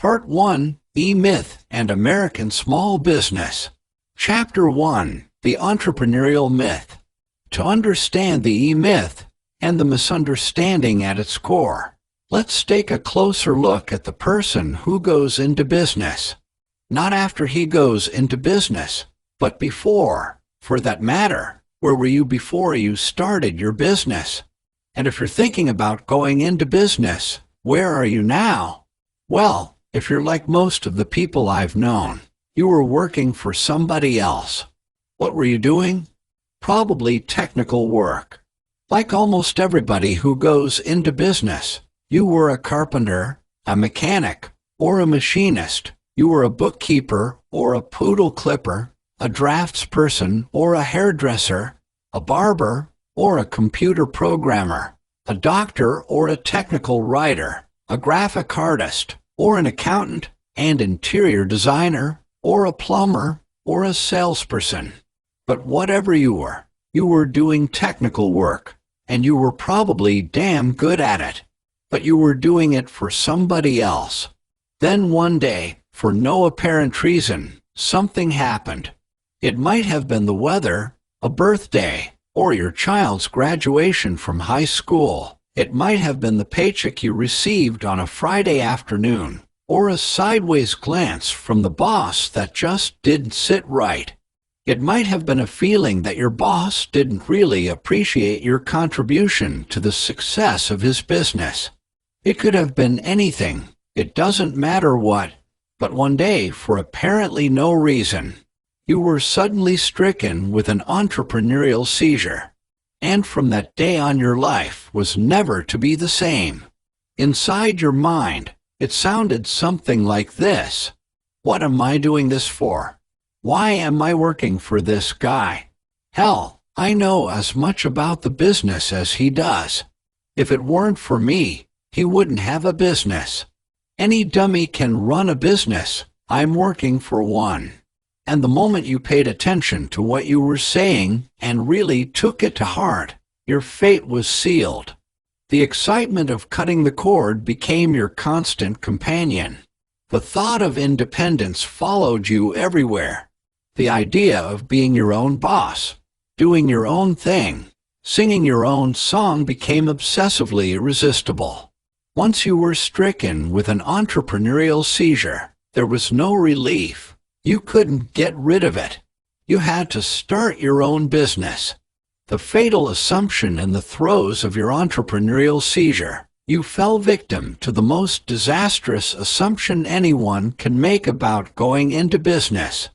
Part 1, E-Myth and American Small Business. Chapter 1, The Entrepreneurial Myth. To understand the E-Myth and the misunderstanding at its core, let's take a closer look at the person who goes into business. Not after he goes into business, but before. For that matter, where were you before you started your business? And if you're thinking about going into business, where are you now? Well, if you're like most of the people I've known, you were working for somebody else. What were you doing? Probably technical work. Like almost everybody who goes into business, you were a carpenter, a mechanic, or a machinist. You were a bookkeeper or a poodle clipper, a draftsperson or a hairdresser, a barber or a computer programmer, a doctor or a technical writer, a graphic artist or an accountant, and interior designer or a plumber or a salesperson. But whatever you were doing technical work, and you were probably damn good at it. But you were doing it for somebody else. Then one day, for no apparent reason, something happened. It might have been the weather, a birthday, or your child's graduation from high school. It might have been the paycheck you received on a Friday afternoon, or a sideways glance from the boss that just didn't sit right. It might have been a feeling that your boss didn't really appreciate your contribution to the success of his business. It could have been anything, it doesn't matter what, but one day, for apparently no reason, you were suddenly stricken with an entrepreneurial seizure. And from that day on, your life was never to be the same. Inside your mind, it sounded something like this. What am I doing this for? Why am I working for this guy? Hell, I know as much about the business as he does. If it weren't for me, he wouldn't have a business. Any dummy can run a business. I'm working for one. And the moment you paid attention to what you were saying and really took it to heart, your fate was sealed. The excitement of cutting the cord became your constant companion. The thought of independence followed you everywhere. The idea of being your own boss, doing your own thing, singing your own song became obsessively irresistible. Once you were stricken with an entrepreneurial seizure, there was no relief. You couldn't get rid of it. You had to start your own business. The fatal assumption in the throes of your entrepreneurial seizure, you fell victim to the most disastrous assumption anyone can make about going into business.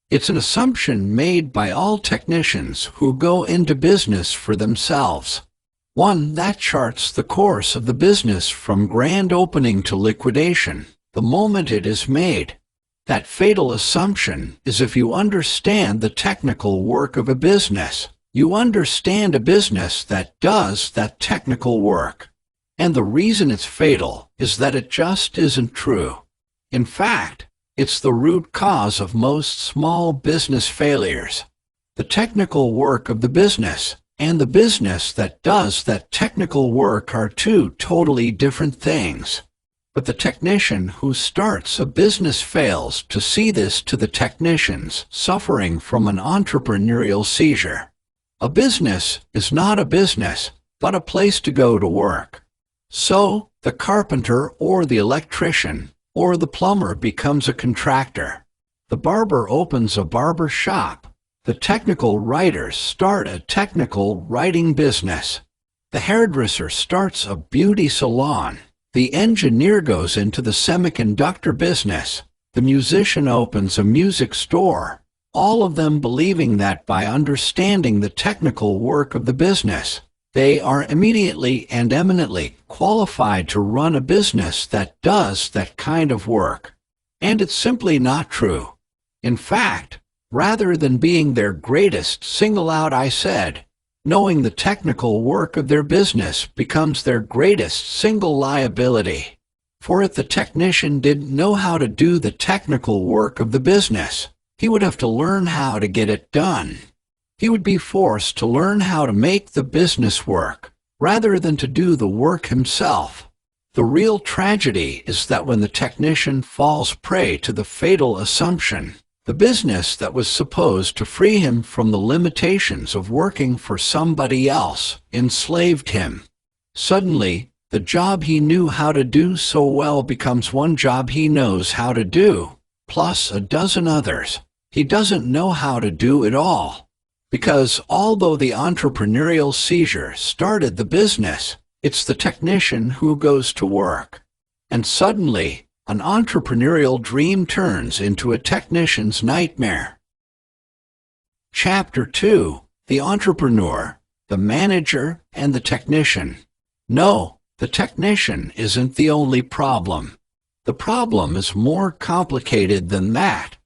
It's an assumption made by all technicians who go into business for themselves. One that charts the course of the business from grand opening to liquidation, the moment it is made. That fatal assumption is if you understand the technical work of a business, you understand a business that does that technical work. And the reason it's fatal is that it just isn't true. In fact, it's the root cause of most small business failures. The technical work of the business and the business that does that technical work are two totally different things. But the technician who starts a business fails to see this to the technicians suffering from an entrepreneurial seizure. A business is not a business, but a place to go to work. So, the carpenter or the electrician or the plumber becomes a contractor. The barber opens a barber shop. The technical writers start a technical writing business. The hairdresser starts a beauty salon. The engineer goes into the semiconductor business. The musician opens a music store. All of them believing that by understanding the technical work of the business, they are immediately and eminently qualified to run a business that does that kind of work. And it's simply not true. In fact, rather than being their greatest single-out asset, knowing the technical work of their business becomes their greatest single liability. For if the technician didn't know how to do the technical work of the business, he would have to learn how to get it done. He would be forced to learn how to make the business work, rather than to do the work himself. The real tragedy is that when the technician falls prey to the fatal assumption, the business that was supposed to free him from the limitations of working for somebody else enslaved him. Suddenly, the job he knew how to do so well becomes one job he knows how to do, plus a dozen others he doesn't know how to do at all. Because although the entrepreneurial seizure started the business, it's the technician who goes to work. And suddenly, an entrepreneurial dream turns into a technician's nightmare. Chapter 2: The Entrepreneur, the Manager, and the Technician. No, the technician isn't the only problem. The problem is more complicated than that.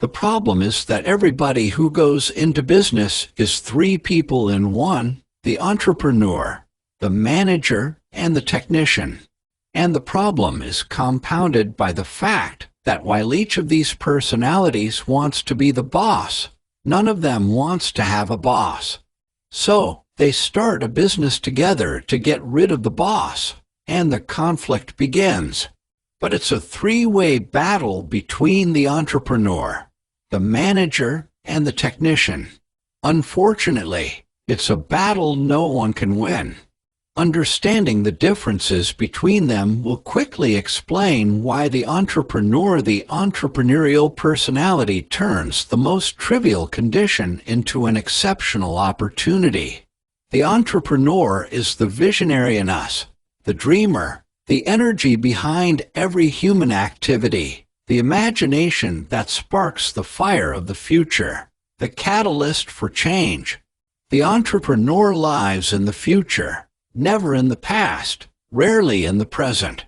The problem is that everybody who goes into business is three people in one: the entrepreneur, the manager, and the technician. And the problem is compounded by the fact that while each of these personalities wants to be the boss, none of them wants to have a boss. So, they start a business together to get rid of the boss, and the conflict begins. But it's a three-way battle between the entrepreneur, the manager, and the technician. Unfortunately, it's a battle no one can win. Understanding the differences between them will quickly explain why the entrepreneurial personality turns the most trivial condition into an exceptional opportunity. The entrepreneur is the visionary in us, the dreamer, the energy behind every human activity, the imagination that sparks the fire of the future, the catalyst for change. The entrepreneur lives in the future, never in the past, rarely in the present.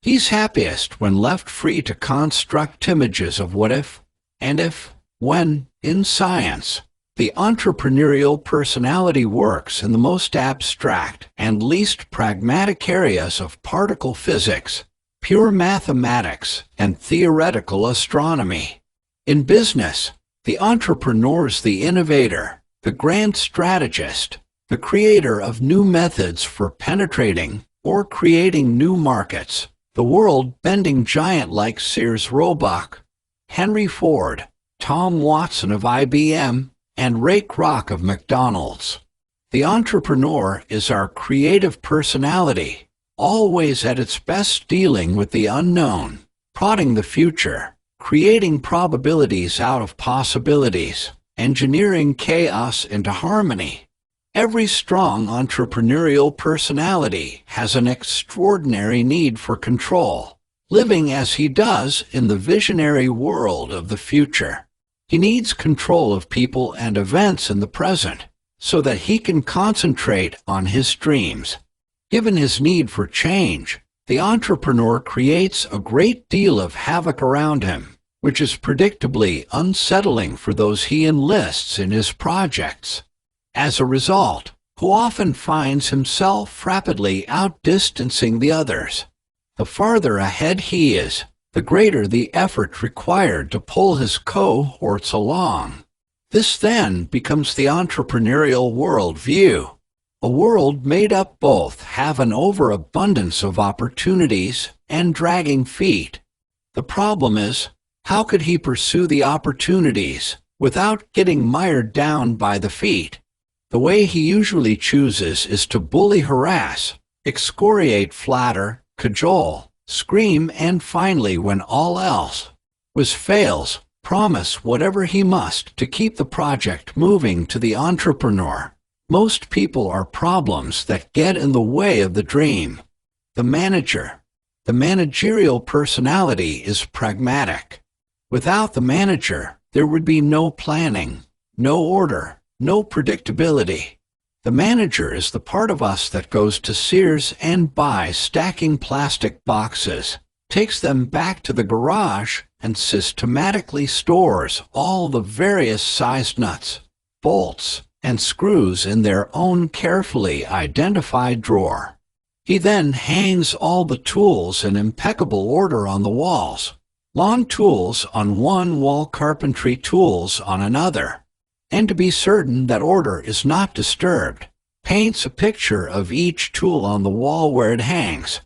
He's happiest when left free to construct images of what if, and if, when. In science, the entrepreneurial personality works in the most abstract and least pragmatic areas of particle physics, pure mathematics, and theoretical astronomy. In business, the entrepreneur's the innovator, the grand strategist, the creator of new methods for penetrating or creating new markets, the world-bending giant like Sears Roebuck, Henry Ford, Tom Watson of IBM, and Ray Kroc of McDonald's. The entrepreneur is our creative personality, always at its best dealing with the unknown, prodding the future, creating probabilities out of possibilities, engineering chaos into harmony. Every strong entrepreneurial personality has an extraordinary need for control, living as he does in the visionary world of the future. He needs control of people and events in the present, so that he can concentrate on his dreams. Given his need for change, the entrepreneur creates a great deal of havoc around him, which is predictably unsettling for those he enlists in his projects. As a result, who often finds himself rapidly outdistancing the others. The farther ahead he is, the greater the effort required to pull his cohorts along. This then becomes the entrepreneurial world view. A world made up both have an overabundance of opportunities and dragging feet. The problem is, how could he pursue the opportunities without getting mired down by the feet? The way he usually chooses is to bully, harass, excoriate, flatter, cajole, scream, and finally, when all else fails, promise whatever he must to keep the project moving. To the entrepreneur, most people are problems that get in the way of the dream. The manager. The managerial personality is pragmatic. Without the manager, there would be no planning, no order, no predictability. The manager is the part of us that goes to Sears and buys stacking plastic boxes, takes them back to the garage, and systematically stores all the various sized nuts, bolts, and screws in their own carefully identified drawer. He then hangs all the tools in impeccable order on the walls. Lawn tools on one wall, carpentry tools on another. And to be certain that order is not disturbed, paints a picture of each tool on the wall where it hangs.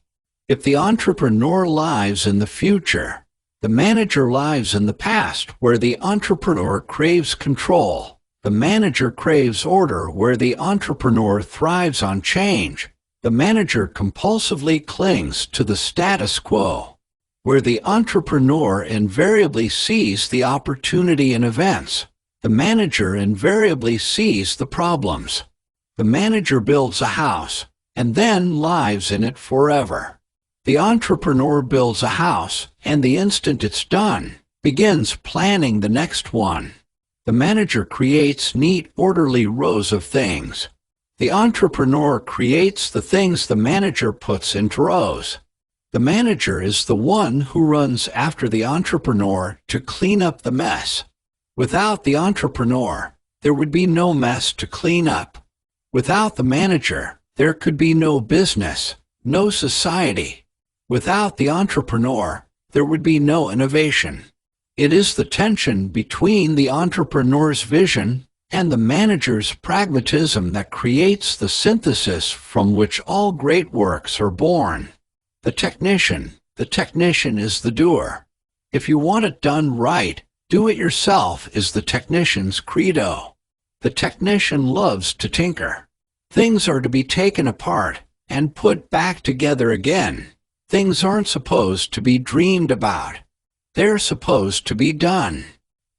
If the entrepreneur lives in the future, the manager lives in the past, where the entrepreneur craves control. The manager craves order, where the entrepreneur thrives on change. The manager compulsively clings to the status quo, where the entrepreneur invariably sees the opportunity in events. The manager invariably sees the problems. The manager builds a house and then lives in it forever. The entrepreneur builds a house, and the instant it's done, begins planning the next one. The manager creates neat, orderly rows of things. The entrepreneur creates the things the manager puts into rows. The manager is the one who runs after the entrepreneur to clean up the mess. Without the entrepreneur, there would be no mess to clean up. Without the manager, there could be no business, no society. Without the entrepreneur, there would be no innovation. It is the tension between the entrepreneur's vision and the manager's pragmatism that creates the synthesis from which all great works are born. The technician is the doer. If you want it done right, do it yourself is the technician's credo. The technician loves to tinker. Things are to be taken apart and put back together again. Things aren't supposed to be dreamed about. They're supposed to be done.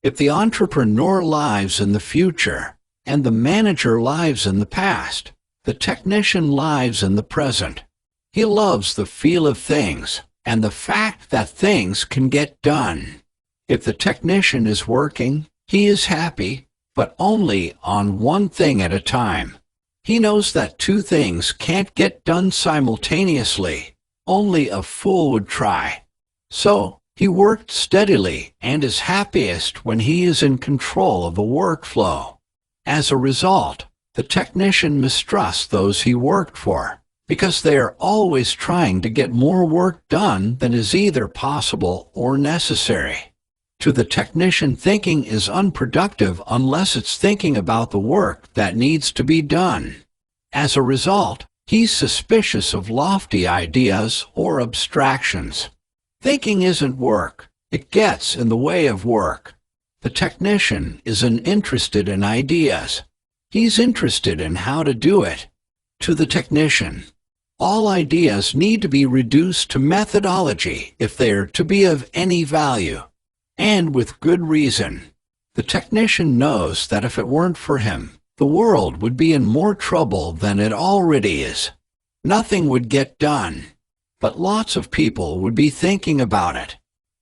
If the entrepreneur lives in the future and the manager lives in the past, the technician lives in the present. He loves the feel of things and the fact that things can get done. If the technician is working, he is happy, but only on one thing at a time. He knows that two things can't get done simultaneously. Only a fool would try. So, he worked steadily and is happiest when he is in control of the workflow. As a result, the technician mistrusts those he worked for, because they are always trying to get more work done than is either possible or necessary. To the technician, thinking is unproductive unless it's thinking about the work that needs to be done. As a result, he's suspicious of lofty ideas or abstractions. Thinking isn't work. It gets in the way of work. The technician isn't interested in ideas. He's interested in how to do it. To the technician, all ideas need to be reduced to methodology if they are to be of any value. And with good reason. The technician knows that if it weren't for him, the world would be in more trouble than it already is. Nothing would get done. But lots of people would be thinking about it.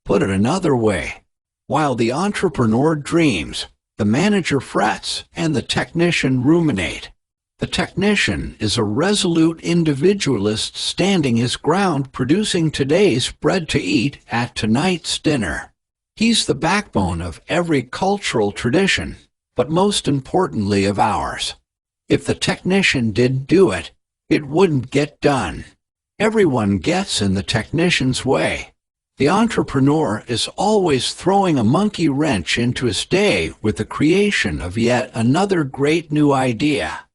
Put it another way. While the entrepreneur dreams, the manager frets and the technician ruminate. The technician is a resolute individualist standing his ground, producing today's bread to eat at tonight's dinner. He's the backbone of every cultural tradition, but most importantly of ours. If the technician didn't do it, it wouldn't get done. Everyone gets in the technician's way. The entrepreneur is always throwing a monkey wrench into his day with the creation of yet another great new idea.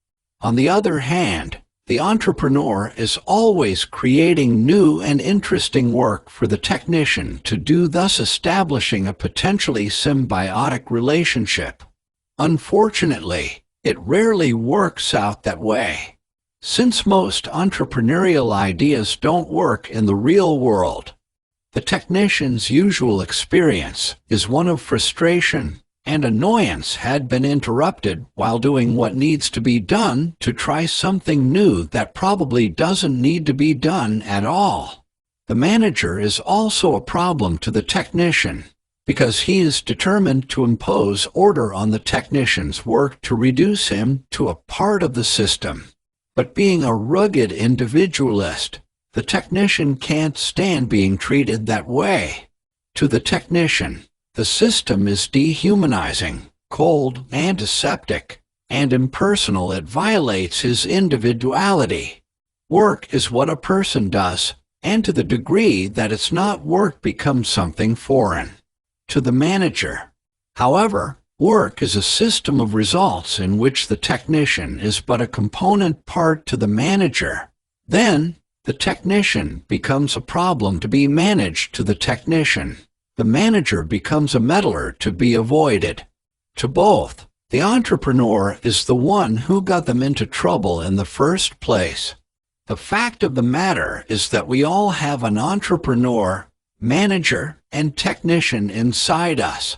On the other hand, the entrepreneur is always creating new and interesting work for the technician to do, thus establishing a potentially symbiotic relationship. Unfortunately, it rarely works out that way. Since most entrepreneurial ideas don't work in the real world, the technician's usual experience is one of frustration and annoyance had been interrupted while doing what needs to be done to try something new that probably doesn't need to be done at all. The manager is also a problem to the technician because he is determined to impose order on the technician's work to reduce him to a part of the system. But being a rugged individualist, the technician can't stand being treated that way. To the technician, the system is dehumanizing, cold, antiseptic, and impersonal. It violates his individuality. Work is what a person does, and to the degree that it's not work becomes something foreign. To the manager, however, work is a system of results in which the technician is but a component part to the manager. Then, The technician becomes a problem to be managed to the technician. The manager becomes a meddler to be avoided. To both, the entrepreneur is the one who got them into trouble in the first place. The fact of the matter is that we all have an entrepreneur, manager, and technician inside us.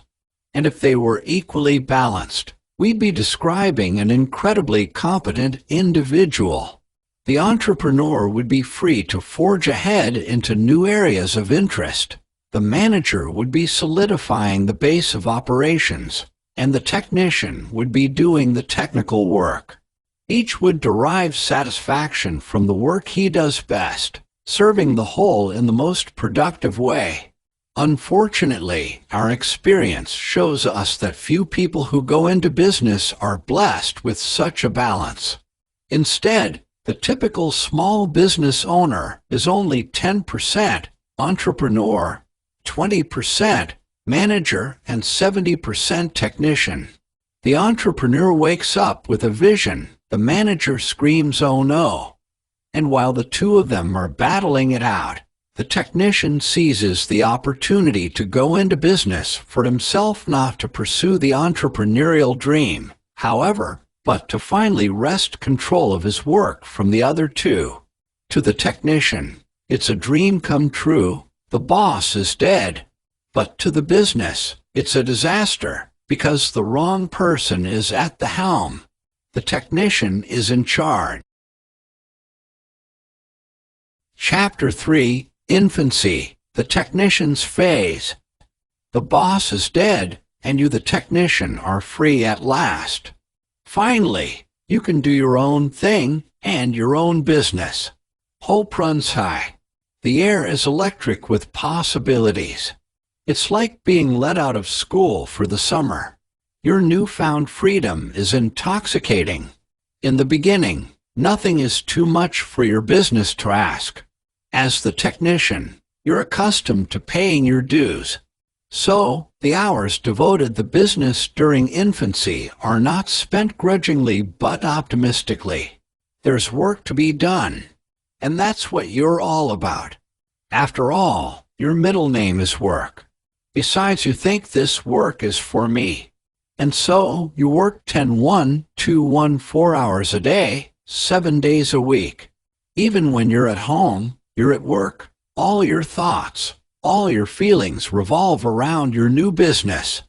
And if they were equally balanced, we'd be describing an incredibly competent individual. The entrepreneur would be free to forge ahead into new areas of interest. The manager would be solidifying the base of operations, and the technician would be doing the technical work. Each would derive satisfaction from the work he does best, serving the whole in the most productive way. Unfortunately, our experience shows us that few people who go into business are blessed with such a balance. Instead, the typical small business owner is only 10% entrepreneur, 20% manager, and 70% technician. The entrepreneur wakes up with a vision. The manager screams, "Oh no!" And while the two of them are battling it out, the technician seizes the opportunity to go into business for himself, not to pursue the entrepreneurial dream, however, but to finally wrest control of his work from the other two. To the technician, it's a dream come true. The boss is dead. But to the business, it's a disaster, because the wrong person is at the helm. The technician is in charge. Chapter 3, Infancy, the technician's phase. The boss is dead, and you, the technician, are free at last. Finally, you can do your own thing and your own business. Hope runs high. The air is electric with possibilities. It's like being let out of school for the summer. Your newfound freedom is intoxicating. In the beginning, nothing is too much for your business to ask. As the technician, you're accustomed to paying your dues. So, the hours devoted to business during infancy are not spent grudgingly but optimistically. There's work to be done. And that's what you're all about. After all, your middle name is work. Besides, you think this work is for me. And so, you work 10-1-2-1-4 hours a day, 7 days a week. Even when you're at home, you're at work. All your thoughts, all your feelings revolve around your new business.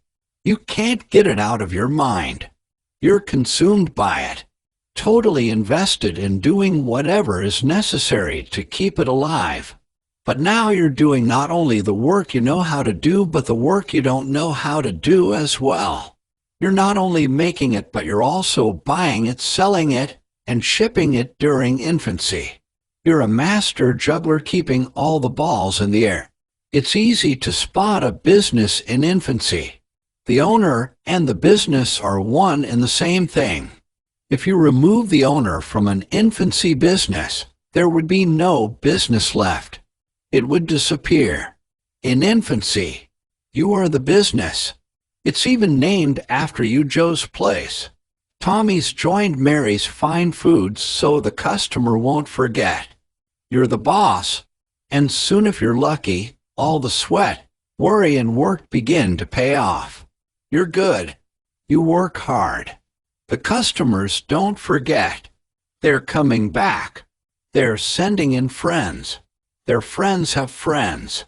You can't get it out of your mind. You're consumed by it, totally invested in doing whatever is necessary to keep it alive. But now you're doing not only the work you know how to do, but the work you don't know how to do as well. You're not only making it, but you're also buying it, selling it, and shipping it during infancy. You're a master juggler, keeping all the balls in the air. It's easy to spot a business in infancy. The owner and the business are one and the same thing. If you remove the owner from an infancy business, there would be no business left. It would disappear. In infancy, you are the business. It's even named after you, Joe's Place. Tommy's joined Mary's Fine Foods so the customer won't forget. You're the boss, and soon, if you're lucky, all the sweat, worry, and work begin to pay off. You're good. You work hard. The customers don't forget. They're coming back. They're sending in friends. Their friends have friends.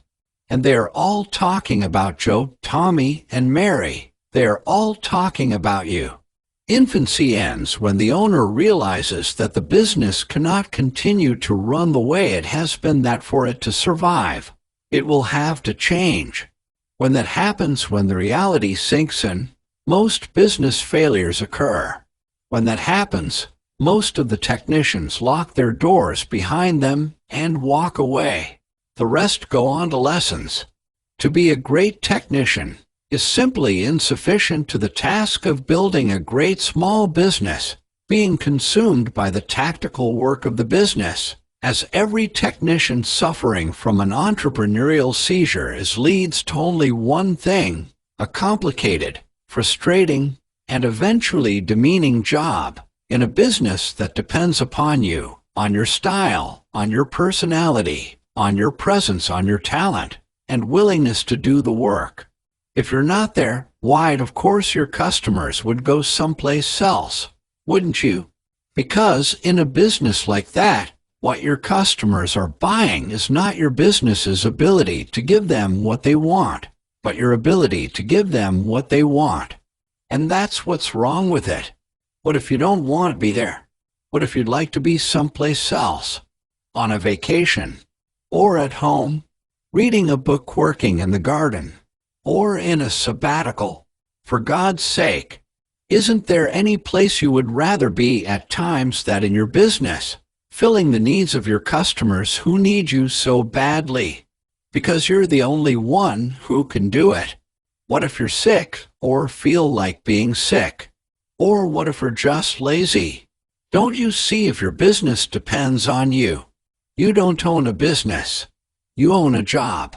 And they're all talking about Joe, Tommy, and Mary. They're all talking about you. Infancy ends when the owner realizes that the business cannot continue to run the way it has been, that for it to survive, it will have to change. When that happens, when the reality sinks in, most business failures occur. When that happens, most of the technicians lock their doors behind them and walk away. The rest go on to lessons. To be a great technician is simply insufficient to the task of building a great small business, being consumed by the tactical work of the business, as every technician suffering from an entrepreneurial seizure leads to only one thing: a complicated, frustrating, and eventually demeaning job in a business that depends upon you. on your style, on your personality, on your presence, on your talent, and willingness to do the work. If you're not there, why, of course your customers would go someplace else, wouldn't you? Because in a business like that, what your customers are buying is not your business's ability to give them what they want, but your ability to give them what they want. And that's what's wrong with it. What if you don't want to be there? What if you'd like to be someplace else? On a vacation? Or at home? Reading a book, working in the garden? Or in a sabbatical? For God's sake, isn't there any place you would rather be at times than in your business, filling the needs of your customers who need you so badly? Because you're the only one who can do it. What if you're sick, or feel like being sick? Or what if you're just lazy? Don't you see, if your business depends on you? You don't own a business. You own a job.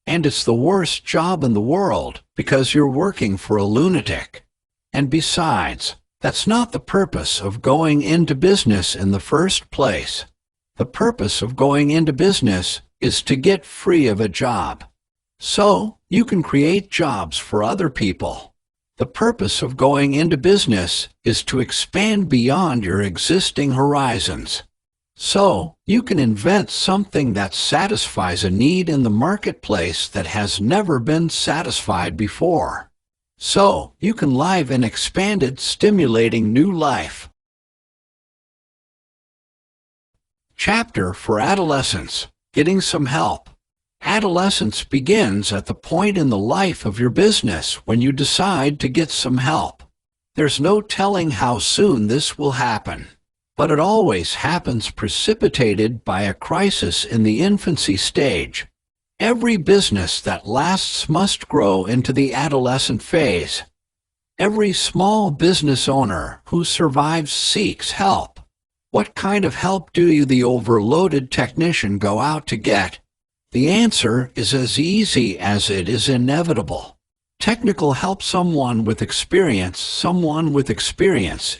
And it's the worst job in the world, because you're working for a lunatic. And besides, that's not the purpose of going into business in the first place. The purpose of going into business is to get free of a job, so you can create jobs for other people. The purpose of going into business is to expand beyond your existing horizons, so you can invent something that satisfies a need in the marketplace that has never been satisfied before. So you can live an expanded, stimulating new life. Chapter for Adolescence: Getting some help. Adolescence begins at the point in the life of your business when you decide to get some help. There's no telling how soon this will happen, but it always happens precipitated by a crisis in the infancy stage. Every business that lasts must grow into the adolescent phase. Every small business owner who survives seeks help. What kind of help do you, the overloaded technician, go out to get? The answer is as easy as it is inevitable. Technical help. Someone with experience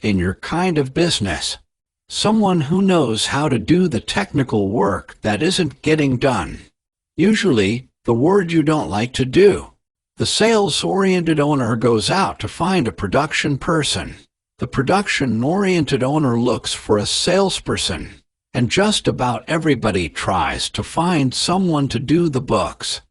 in your kind of business. Someone who knows how to do the technical work that isn't getting done. Usually, the word you don't like to do. The sales-oriented owner goes out to find a production person. The production-oriented owner looks for a salesperson. And just about everybody tries to find someone to do the books.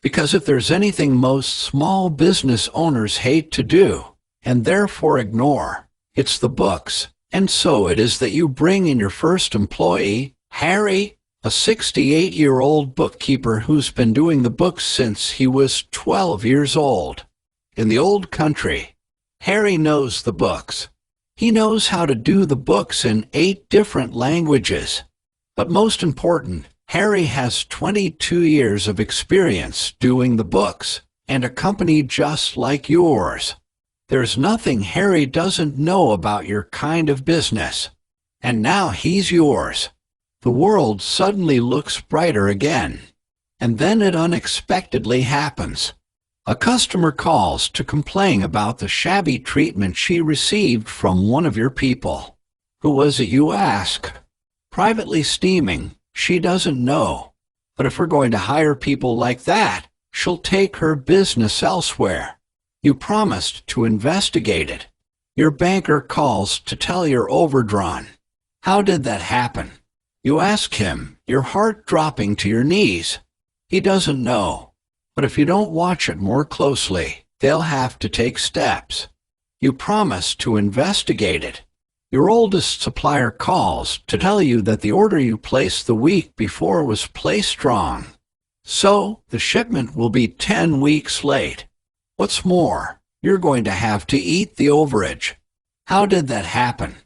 Because if there's anything most small business owners hate to do, and therefore ignore, it's the books. And so it is that you bring in your first employee, Harry, a 68-year-old bookkeeper who's been doing the books since he was 12 years old. In the old country, Harry knows the books. He knows how to do the books in 8 different languages. But most important, Harry has 22 years of experience doing the books, and a company just like yours. There's nothing Harry doesn't know about your kind of business. And now he's yours. The world suddenly looks brighter again. And then it unexpectedly happens. A customer calls to complain about the shabby treatment she received from one of your people. Who was it, you ask? Privately steaming, she doesn't know. But if we're going to hire people like that, she'll take her business elsewhere. You promised to investigate it. Your banker calls to tell you're overdrawn. How did that happen? You ask him, your heart dropping to your knees. He doesn't know. But if you don't watch it more closely, they'll have to take steps. You promised to investigate it. Your oldest supplier calls to tell you that the order you placed the week before was placed wrong. So, the shipment will be 10 weeks late. What's more, you're going to have to eat the overage. How did that happen?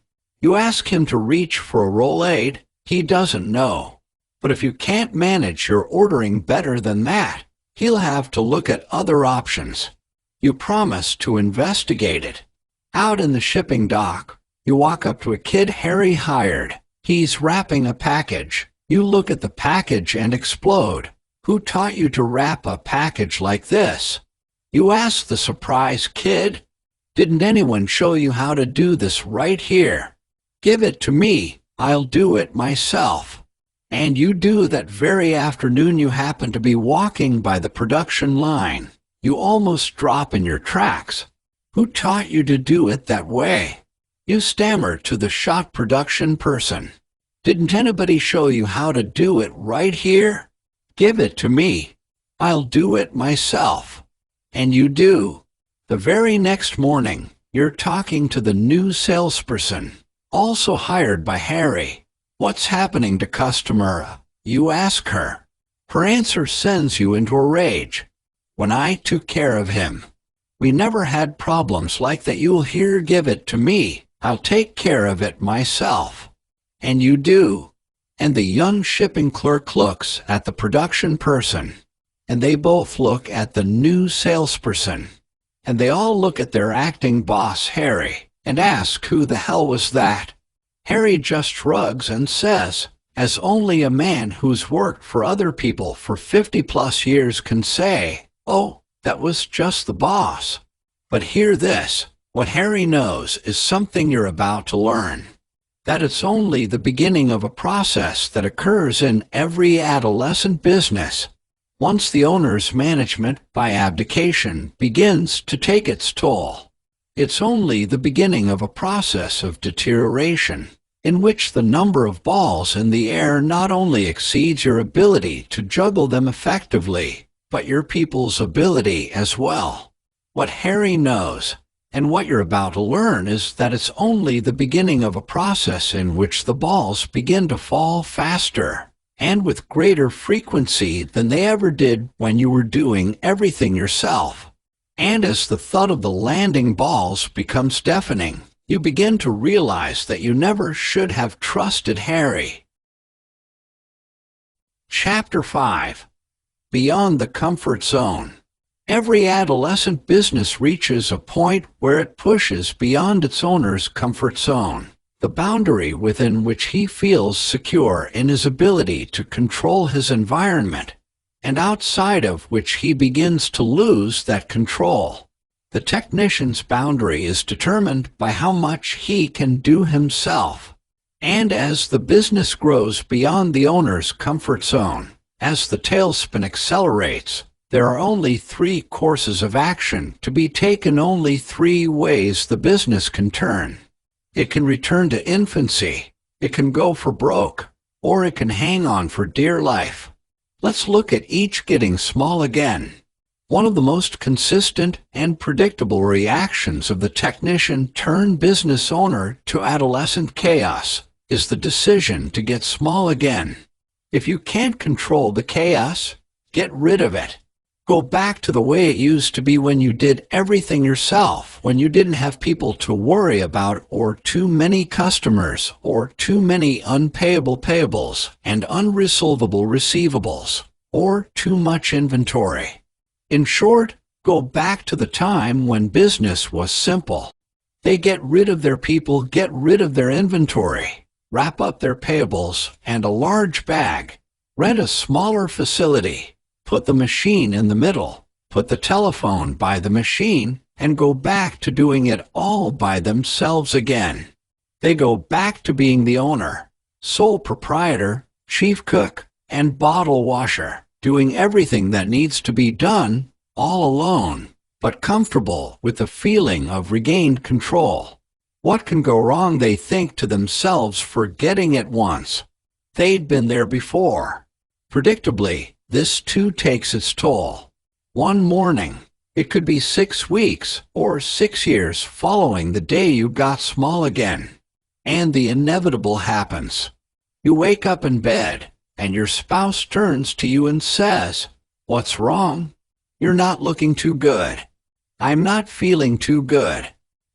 You ask him to reach for a Rolade. He doesn't know. But if you can't manage your ordering better than that, he'll have to look at other options. You promise to investigate it. Out in the shipping dock, you walk up to a kid Harry hired. He's wrapping a package. You look at the package and explode. Who taught you to wrap a package like this? You ask the surprised kid. Didn't anyone show you how to do this right here? Give it to me. I'll do it myself. And you do that very afternoon you happen to be walking by the production line. You almost drop in your tracks. Who taught you to do it that way? You stammer to the shot production person. Didn't anybody show you how to do it right here? Give it to me. I'll do it myself. And you do. The very next morning, you're talking to the new salesperson, also hired by Harry. What's happening to customer? You ask her. Her answer sends you into a rage. When I took care of him. We never had problems like that. You'll hear, give it to me. I'll take care of it myself. And you do. And the young shipping clerk looks at the production person. And they both look at the new salesperson. And they all look at their acting boss, Harry, and ask who the hell was that? Harry just shrugs and says, as only a man who's worked for other people for 50+ years can say, oh, that was just the boss. But hear this, what Harry knows is something you're about to learn. That it's only the beginning of a process that occurs in every adolescent business. Once the owner's management, by abdication, begins to take its toll, it's only the beginning of a process of deterioration, in which the number of balls in the air not only exceeds your ability to juggle them effectively, but your people's ability as well. What Harry knows, and what you're about to learn, is that it's only the beginning of a process in which the balls begin to fall faster, and with greater frequency than they ever did when you were doing everything yourself. And as the thud of the landing balls becomes deafening, you begin to realize that you never should have trusted Harry. Chapter 5. Beyond the Comfort Zone. Every adolescent business reaches a point where it pushes beyond its owner's comfort zone, the boundary within which he feels secure in his ability to control his environment, and outside of which he begins to lose that control. The technician's boundary is determined by how much he can do himself. And as the business grows beyond the owner's comfort zone, as the tailspin accelerates, there are only 3 courses of action to be taken, only 3 ways the business can turn. It can return to infancy, it can go for broke, or it can hang on for dear life. Let's look at each getting small again. One of the most consistent and predictable reactions of the technician-turned-business owner to adolescent chaos is the decision to get small again. If you can't control the chaos, get rid of it. Go back to the way it used to be when you did everything yourself, when you didn't have people to worry about, or too many customers, or too many unpayable payables and unresolvable receivables, or too much inventory. In short, go back to the time when business was simple. They get rid of their people, get rid of their inventory, wrap up their payables and a large bag, rent a smaller facility, put the machine in the middle, put the telephone by the machine, and go back to doing it all by themselves again. They go back to being the owner, sole proprietor, chief cook, and bottle washer, doing everything that needs to be done, all alone, but comfortable with the feeling of regained control. What can go wrong, they think to themselves, forgetting it once. They'd been there before. Predictably, this too takes its toll. One morning, it could be 6 weeks or 6 years following the day you got small again, and the inevitable happens. You wake up in bed, and your spouse turns to you and says, "What's wrong? You're not looking too good." "I'm not feeling too good."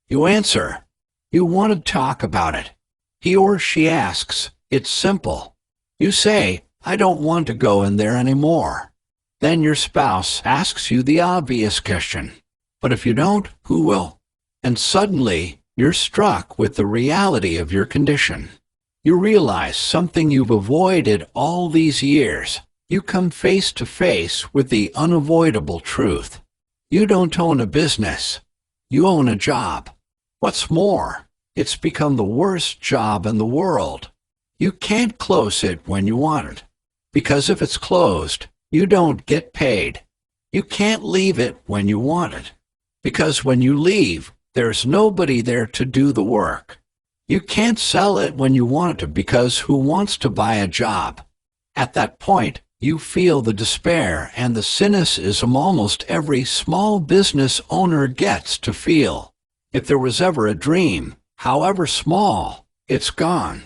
You answer, "You want to talk about it." He or she asks, "It's simple." You say, "I don't want to go in there anymore." Then your spouse asks you the obvious question, "But if you don't, who will?" And suddenly, you're struck with the reality of your condition. You realize something you've avoided all these years. You come face to face with the unavoidable truth. You don't own a business. You own a job. What's more, it's become the worst job in the world. You can't close it when you want it, because if it's closed, you don't get paid. You can't leave it when you want it, because when you leave, there's nobody there to do the work. You can't sell it when you want to, because who wants to buy a job? At that point, you feel the despair and the cynicism almost every small business owner gets to feel. If there was ever a dream, however small, it's gone.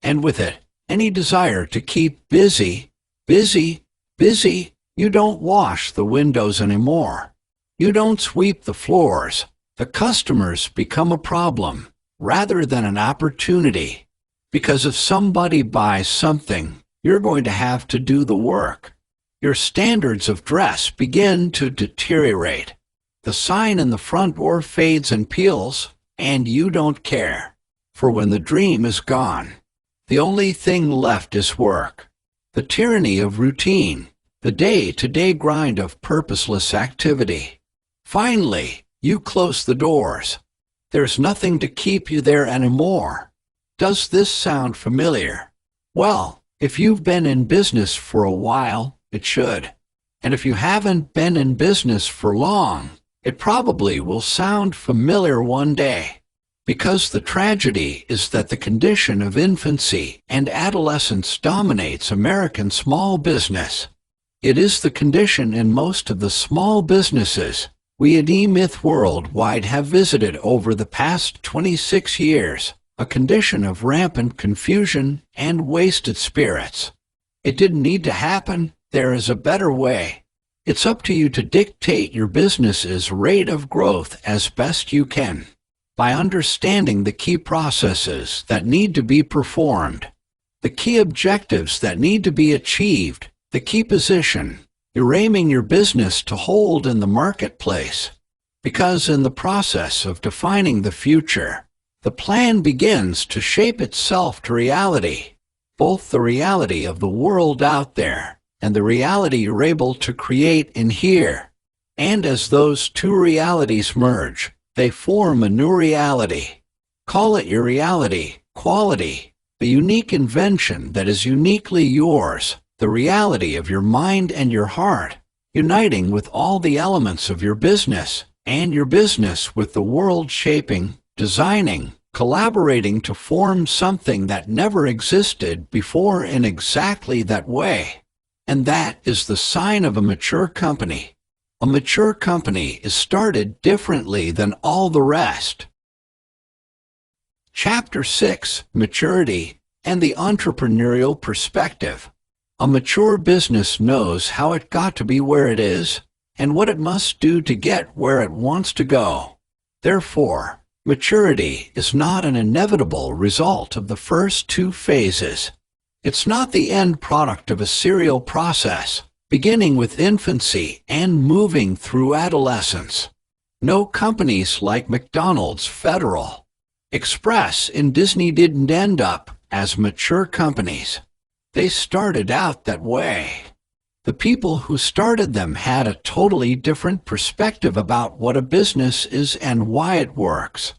And with it, any desire to keep busy. You don't wash the windows anymore. You don't sweep the floors. The customers become a problem rather than an opportunity. Because if somebody buys something, you're going to have to do the work. Your standards of dress begin to deteriorate. The sign in the front door fades and peels, and you don't care. For when the dream is gone, the only thing left is work. The tyranny of routine, the day-to-day grind of purposeless activity. Finally, you close the doors. There's nothing to keep you there anymore. Does this sound familiar? Well, if you've been in business for a while, it should. And if you haven't been in business for long, it probably will sound familiar one day. Because the tragedy is that the condition of infancy and adolescence dominates American small business. It is the condition in most of the small businesses we at eMyth Worldwide have visited over the past 26 years, a condition of rampant confusion and wasted spirits. It didn't need to happen. There is a better way. It's up to you to dictate your business's rate of growth as best you can, by understanding the key processes that need to be performed, the key objectives that need to be achieved, the key position you're aiming your business to hold in the marketplace. Because in the process of defining the future, the plan begins to shape itself to reality, both the reality of the world out there and the reality you're able to create in here. And as those two realities merge, they form a new reality. Call it your reality, quality, the unique invention that is uniquely yours, the reality of your mind and your heart, uniting with all the elements of your business, and your business with the world, shaping, designing, collaborating to form something that never existed before in exactly that way. And that is the sign of a mature company. A mature company is started differently than all the rest. Chapter 6: Maturity and the Entrepreneurial Perspective. A mature business knows how it got to be where it is and what it must do to get where it wants to go. Therefore, maturity is not an inevitable result of the first two phases. It's not the end product of a serial process, beginning with infancy and moving through adolescence. No companies like McDonald's, Federal Express, and Disney didn't end up as mature companies. They started out that way. The people who started them had a totally different perspective about what a business is and why it works.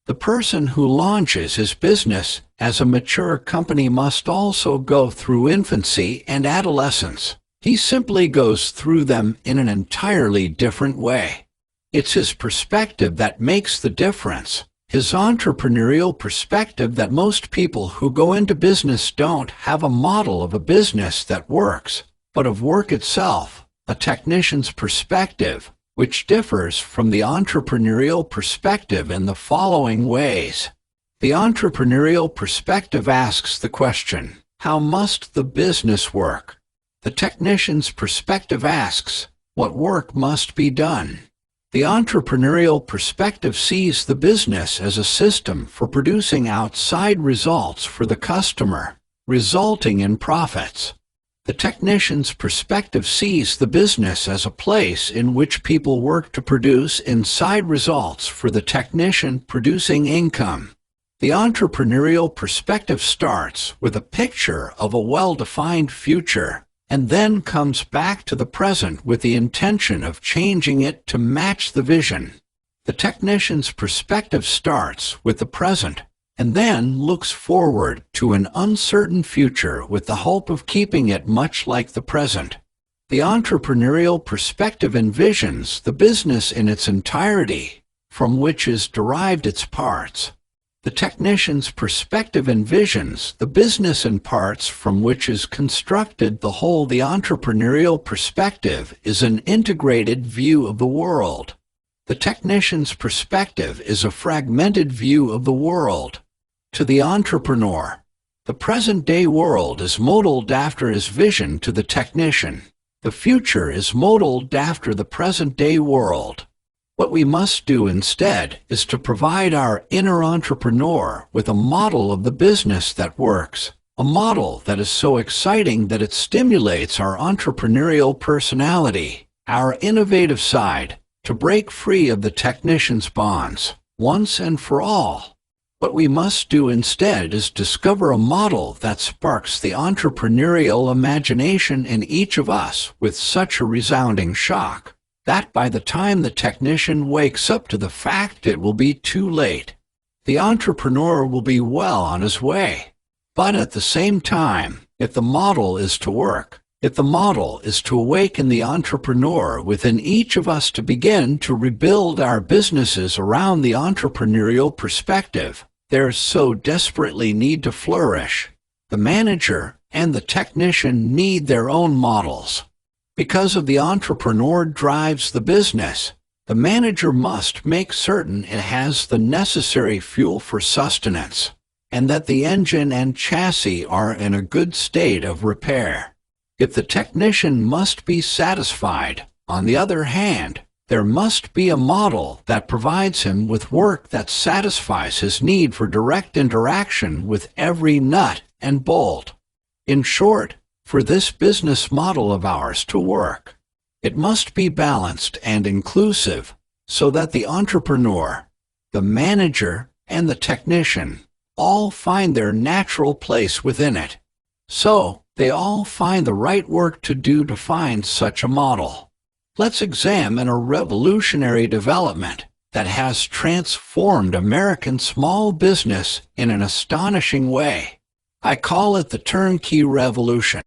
The person who launches his business as a mature company must also go through infancy and adolescence. He simply goes through them in an entirely different way. It's his perspective that makes the difference. His entrepreneurial perspective that most people who go into business don't have a model of a business that works, but of work itself, a technician's perspective, which differs from the entrepreneurial perspective in the following ways. The entrepreneurial perspective asks the question, how must the business work? The technician's perspective asks, what work must be done? The entrepreneurial perspective sees the business as a system for producing outside results for the customer, resulting in profits. The technician's perspective sees the business as a place in which people work to produce inside results for the technician, producing income. The entrepreneurial perspective starts with a picture of a well-defined future, and then comes back to the present with the intention of changing it to match the vision. The technician's perspective starts with the present, and then looks forward to an uncertain future with the hope of keeping it much like the present. The entrepreneurial perspective envisions the business in its entirety, from which is derived its parts. The technician's perspective envisions the business in parts from which is constructed the whole. The entrepreneurial perspective is an integrated view of the world. The technician's perspective is a fragmented view of the world. To the entrepreneur, the present-day world is modeled after his vision. To the technician, the future is modeled after the present-day world. What we must do instead is to provide our inner entrepreneur with a model of the business that works, a model that is so exciting that it stimulates our entrepreneurial personality, our innovative side, to break free of the technician's bonds, once and for all. What we must do instead is discover a model that sparks the entrepreneurial imagination in each of us with such a resounding shock that by the time the technician wakes up to the fact, it will be too late. The entrepreneur will be well on his way. But at the same time, if the model is to work, if the model is to awaken the entrepreneur within each of us to begin to rebuild our businesses around the entrepreneurial perspective, there so desperately need to flourish. The manager and the technician need their own models. Because of the entrepreneur drives the business, the manager must make certain it has the necessary fuel for sustenance, and that the engine and chassis are in a good state of repair. If the technician must be satisfied, on the other hand, there must be a model that provides him with work that satisfies his need for direct interaction with every nut and bolt. In short, for this business model of ours to work, it must be balanced and inclusive so that the entrepreneur, the manager, and the technician all find their natural place within it. So, they all find the right work to do to find such a model. Let's examine a revolutionary development that has transformed American small business in an astonishing way. I call it the Turnkey Revolution.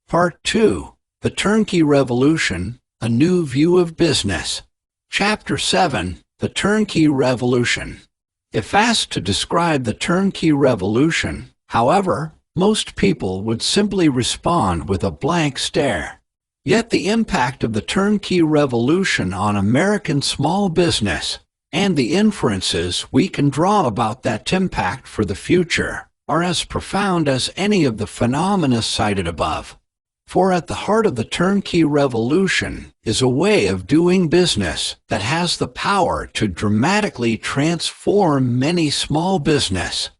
Part 2. The Turnkey Revolution, A New View of Business. Chapter 7. The Turnkey Revolution. If asked to describe the Turnkey Revolution, however, most people would simply respond with a blank stare. Yet the impact of the Turnkey Revolution on American small business, and the inferences we can draw about that impact for the future, are as profound as any of the phenomena cited above. For at the heart of the Turnkey Revolution is a way of doing business that has the power to dramatically transform many small business.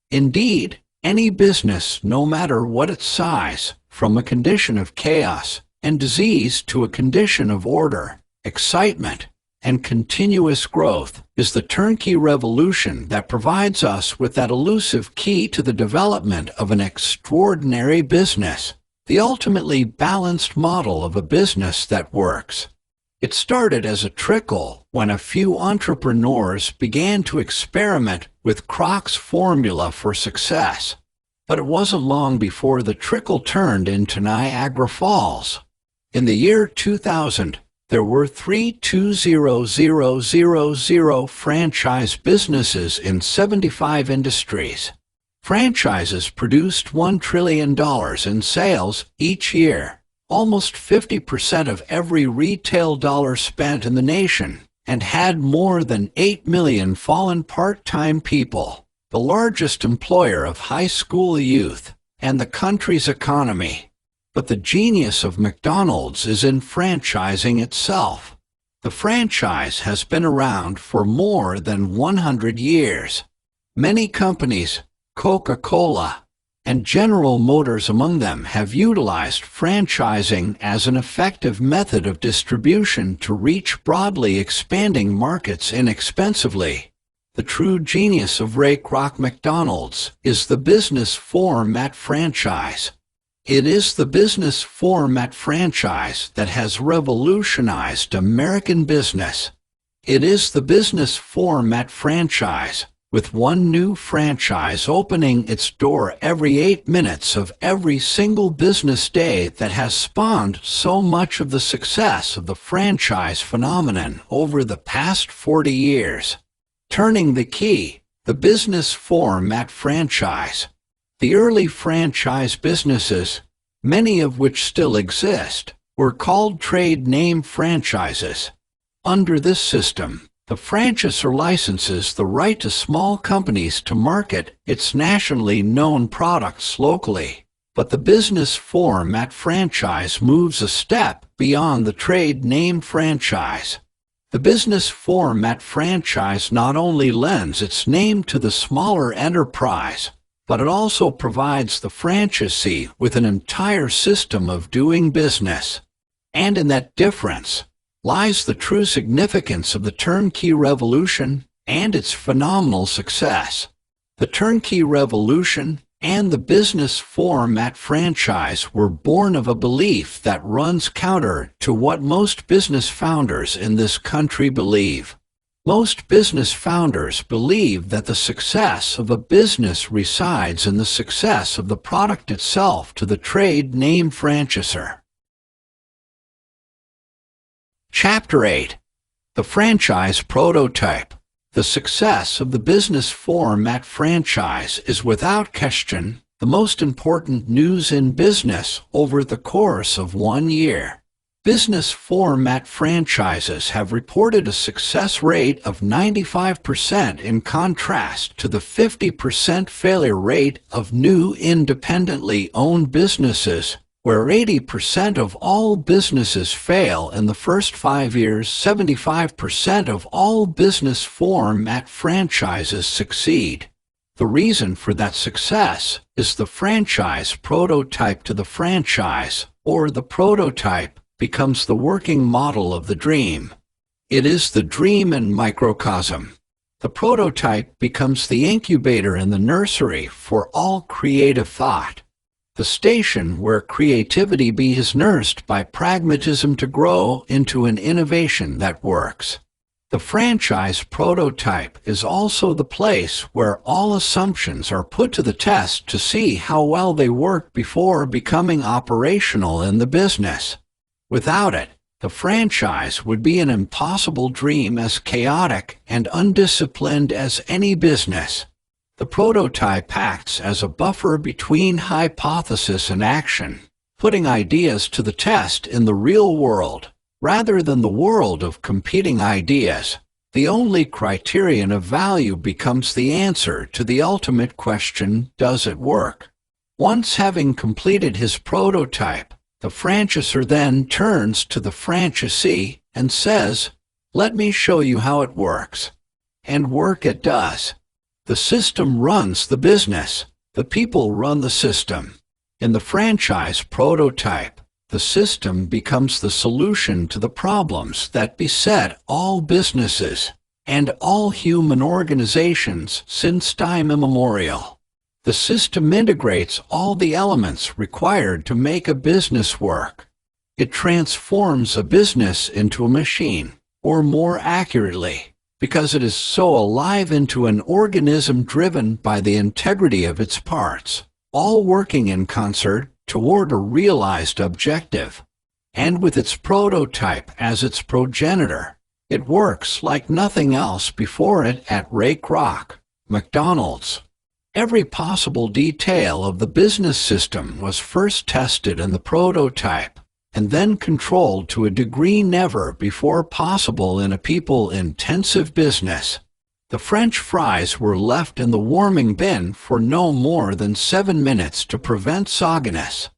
Indeed, any business, no matter what its size, from a condition of chaos and disease to a condition of order, excitement, and continuous growth, is the Turnkey Revolution that provides us with that elusive key to the development of an extraordinary business. The ultimately balanced model of a business that works. It started as a trickle when a few entrepreneurs began to experiment with Kroc's formula for success. But it wasn't long before the trickle turned into Niagara Falls. In the year 2000, there were 320,000 franchise businesses in 75 industries. Franchises produced $1 trillion in sales each year, almost 50% of every retail dollar spent in the nation, and had more than 8 million fallen part-time people, the largest employer of high school youth, and the country's economy. But the genius of McDonald's is in franchising itself. The franchise has been around for more than 100 years. Many companies, Coca-Cola, and General Motors among them, have utilized franchising as an effective method of distribution to reach broadly expanding markets inexpensively. The true genius of Ray Kroc McDonald's is the business format franchise. It is the business format franchise that has revolutionized American business. It is the business format franchise, with one new franchise opening its door every 8 minutes of every single business day, that has spawned so much of the success of the franchise phenomenon over the past 40 years. Turning the key, the business format franchise. The early franchise businesses, many of which still exist, were called trade name franchises. Under this system, the franchisor licenses the right to small companies to market its nationally known products locally. But the business format franchise moves a step beyond the trade name franchise. The business format franchise not only lends its name to the smaller enterprise, but it also provides the franchisee with an entire system of doing business. And in that difference lies the true significance of the turnkey revolution and its phenomenal success. The turnkey revolution and the business format franchise were born of a belief that runs counter to what most business founders in this country believe. Most business founders believe that the success of a business resides in the success of the product itself to the trade name franchisor. Chapter 8. The Franchise Prototype. The success of the business format franchise is without question the most important news in business over the course of 1 year. Business format franchises have reported a success rate of 95% in contrast to the 50% failure rate of new independently owned businesses, where 80% of all businesses fail in the first 5 years. 75% of all business format franchises succeed. The reason for that success is the franchise prototype. To the franchise, or the prototype, becomes the working model of the dream. It is the dream in microcosm. The prototype becomes the incubator and the nursery for all creative thought. The station where creativity is nursed by pragmatism to grow into an innovation that works. The franchise prototype is also the place where all assumptions are put to the test to see how well they work before becoming operational in the business. Without it, the franchise would be an impossible dream, as chaotic and undisciplined as any business. The prototype acts as a buffer between hypothesis and action, putting ideas to the test in the real world, rather than the world of competing ideas. The only criterion of value becomes the answer to the ultimate question: does it work? Once having completed his prototype, the franchisor then turns to the franchisee and says, "Let me show you how it works." And work it does. The system runs the business. The people run the system. In the franchise prototype, the system becomes the solution to the problems that beset all businesses and all human organizations since time immemorial. The system integrates all the elements required to make a business work. It transforms a business into a machine, or more accurately, because it is so alive, into an organism driven by the integrity of its parts, all working in concert toward a realized objective. And with its prototype as its progenitor, it works like nothing else before it. At Ray Kroc, McDonald's, every possible detail of the business system was first tested in the prototype, and then controlled to a degree never before possible in a people-intensive business. The French fries were left in the warming bin for no more than 7 minutes to prevent sogginess.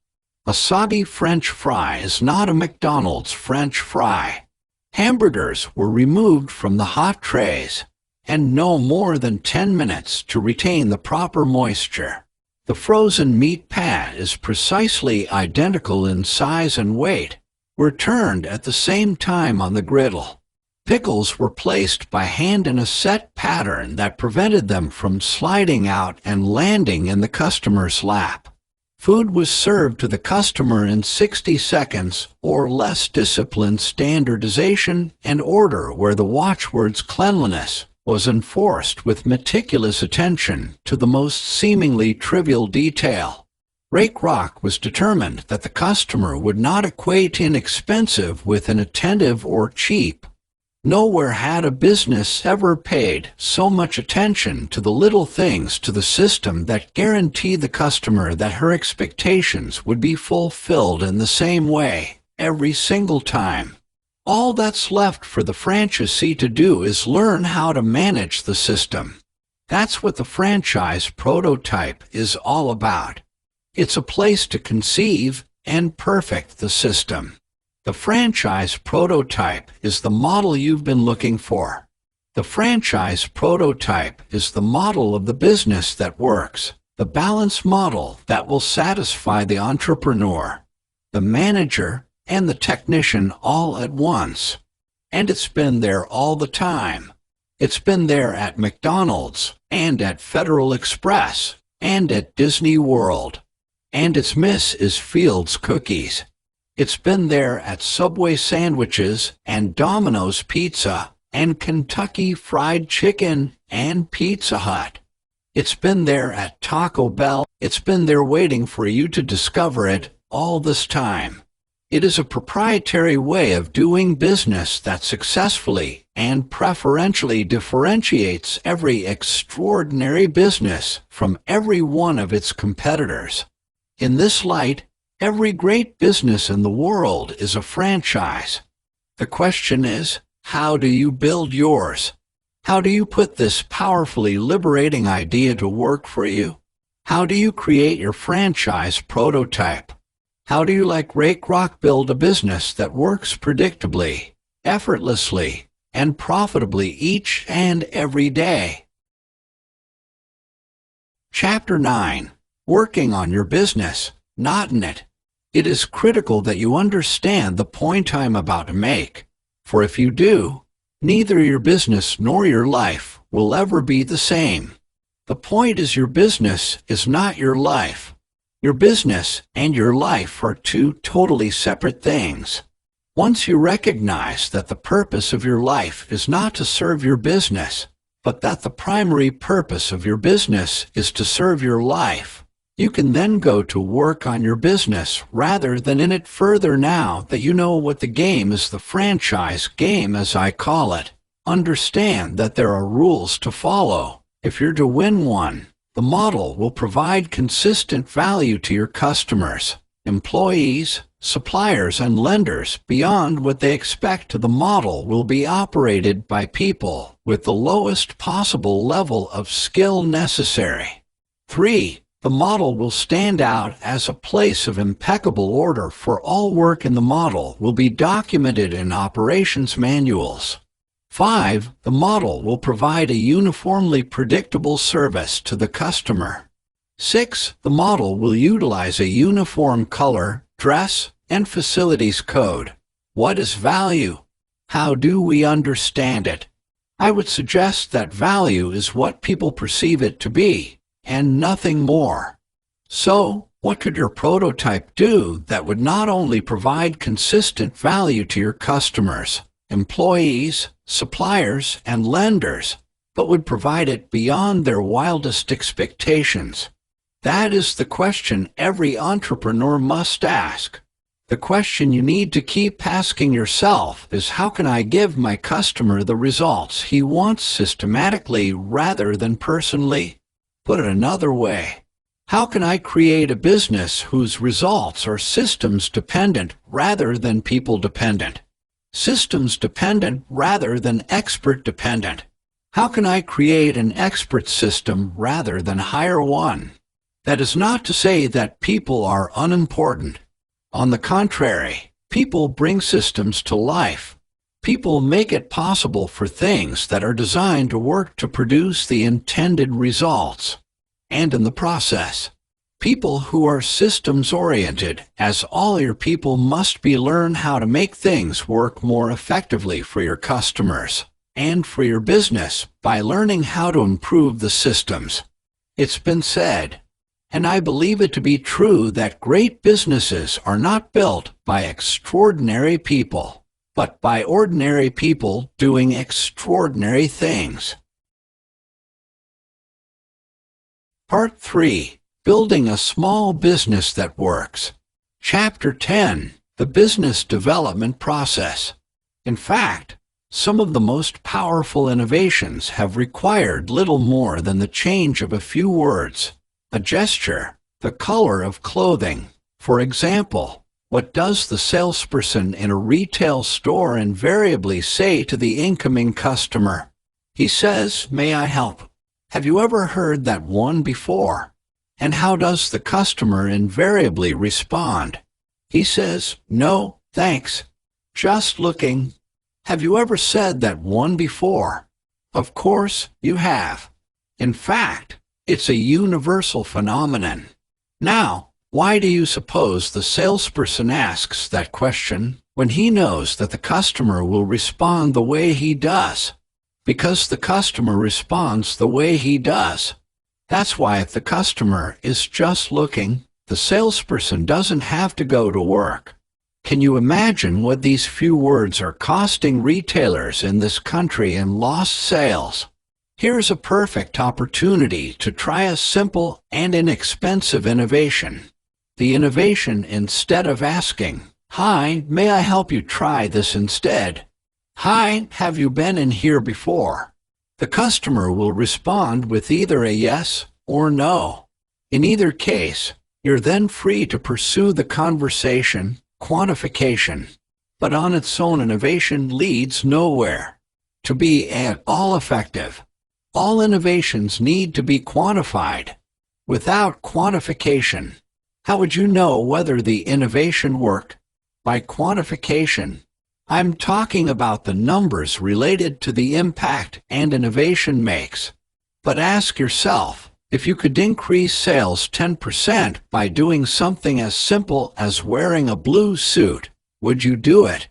A soggy French fry is not a McDonald's French fry. Hamburgers were removed from the hot trays, and no more than 10 minutes to retain the proper moisture. The frozen meat pad is precisely identical in size and weight, were turned at the same time on the griddle. Pickles were placed by hand in a set pattern that prevented them from sliding out and landing in the customer's lap. Food was served to the customer in 60 seconds or less. Disciplined standardization and order, where the watchwords cleanliness was enforced with meticulous attention to the most seemingly trivial detail. Rake Rock was determined that the customer would not equate inexpensive with inattentive or cheap. Nowhere had a business ever paid so much attention to the little things to the system that guaranteed the customer that her expectations would be fulfilled in the same way every single time. All that's left for the franchisee to do is learn how to manage the system. That's what the franchise prototype is all about. It's a place to conceive and perfect the system. The franchise prototype is the model you've been looking for. The franchise prototype is the model of the business that works, the balanced model that will satisfy the entrepreneur, the manager, and the technician all at once. And it's been there all the time. It's been there at McDonald's, and at Federal Express, and at Disney World. And it's Mrs. Fields cookies. It's been there at Subway sandwiches and Domino's Pizza and Kentucky Fried Chicken and Pizza Hut. It's been there at Taco Bell. It's been there waiting for you to discover it all this time. It is a proprietary way of doing business that successfully and preferentially differentiates every extraordinary business from every one of its competitors. In this light, every great business in the world is a franchise. The question is, how do you build yours? How do you put this powerfully liberating idea to work for you? How do you create your franchise prototype? How do you, like Rake Rock, build a business that works predictably, effortlessly, and profitably each and every day? Chapter 9. Working on your business, not in it. It is critical that you understand the point I'm about to make, for if you do, neither your business nor your life will ever be the same. The point is, your business is not your life. Your business and your life are two totally separate things. Once you recognize that the purpose of your life is not to serve your business, but that the primary purpose of your business is to serve your life, you can then go to work on your business rather than in it further. Now that you know what the game is, the franchise game as I call it, understand that there are rules to follow. If you're to win one, the model will provide consistent value to your customers, employees, suppliers, and lenders beyond what they expect. The model will be operated by people with the lowest possible level of skill necessary. 3. The model will stand out as a place of impeccable order, for all work in the model will be documented in operations manuals. 5. The model will provide a uniformly predictable service to the customer. 6. The model will utilize a uniform color, dress, and facilities code. What is value? How do we understand it? I would suggest that value is what people perceive it to be, and nothing more. So, what could your prototype do that would not only provide consistent value to your customers, employees, suppliers, and lenders, but would provide it beyond their wildest expectations? That is the question every entrepreneur must ask. The question you need to keep asking yourself is, how can I give my customer the results he wants systematically rather than personally? Put it another way, how can I create a business whose results are systems dependent rather than people dependent? Systems dependent rather than expert dependent. How can I create an expert system rather than hire one? That is not to say that people are unimportant. On the contrary, people bring systems to life. People make it possible for things that are designed to work to produce the intended results. And in the process, people who are systems-oriented, as all your people must be, learn how to make things work more effectively for your customers and for your business by learning how to improve the systems. It's been said, And I believe it to be true that great businesses are not built by extraordinary people, but by ordinary people doing extraordinary things. Part 3. Building a small business that works. Chapter 10. The business development process. In fact, some of the most powerful innovations have required little more than the change of a few words, a gesture, the color of clothing. For example, what does the salesperson in a retail store invariably say to the incoming customer? He says, "May I help?" Have you ever heard that one before? And how does the customer invariably respond? He says, "No, thanks. Just looking." Have you ever said that one before? Of course, you have. In fact, it's a universal phenomenon. Now, why do you suppose the salesperson asks that question when he knows that the customer will respond the way he does? Because the customer responds the way he does. That's why if the customer is just looking, the salesperson doesn't have to go to work. Can you imagine what these few words are costing retailers in this country in lost sales? Here's a perfect opportunity to try a simple and inexpensive innovation. The innovation, instead of asking, "Hi, may I help you try this instead?" "Hi, have you been in here before?" The customer will respond with either a yes or no. In either case, you're then free to pursue the conversation, quantification. But on its own, innovation leads nowhere. To be at all effective, all innovations need to be quantified. Without quantification, how would you know whether the innovation worked? By quantification, I'm talking about the numbers related to the impact an innovation makes. But ask yourself, if you could increase sales 10% by doing something as simple as wearing a blue suit, would you do it?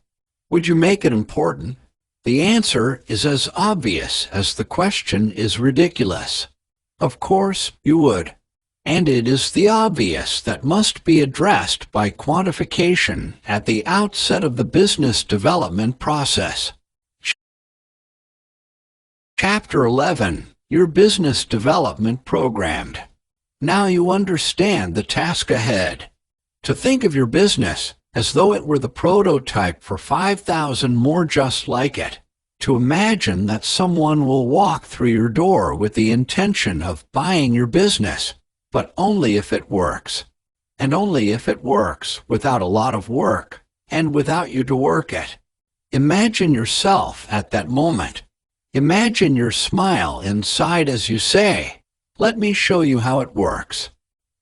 Would you make it important? The answer is as obvious as the question is ridiculous. Of course, you would. And it is the obvious that must be addressed by quantification at the outset of the business development process. Chapter 11. Your business development programmed. Now you understand the task ahead. To think of your business as though it were the prototype for 5,000 more just like it. To imagine that someone will walk through your door with the intention of buying your business, but only if it works. And only if it works without a lot of work, and without you to work it. Imagine yourself at that moment. Imagine your smile inside as you say, "Let me show you how it works,"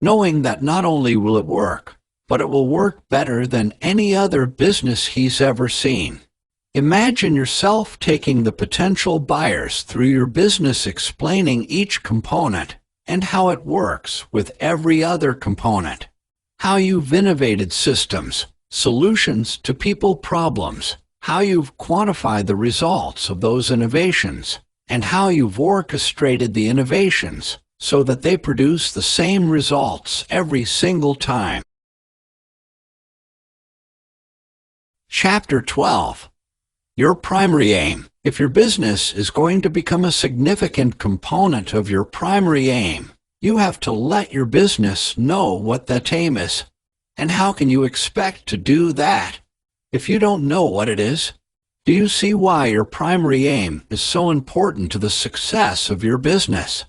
knowing that not only will it work, but it will work better than any other business he's ever seen. Imagine yourself taking the potential buyers through your business, explaining each component and how it works with every other component. How you've innovated systems, solutions to people problems, how you've quantified the results of those innovations, and how you've orchestrated the innovations so that they produce the same results every single time. Chapter 12. Your primary aim. If your business is going to become a significant component of your primary aim, you have to let your business know what that aim is. And how can you expect to do that if you don't know what it is? Do you see why your primary aim is so important to the success of your business?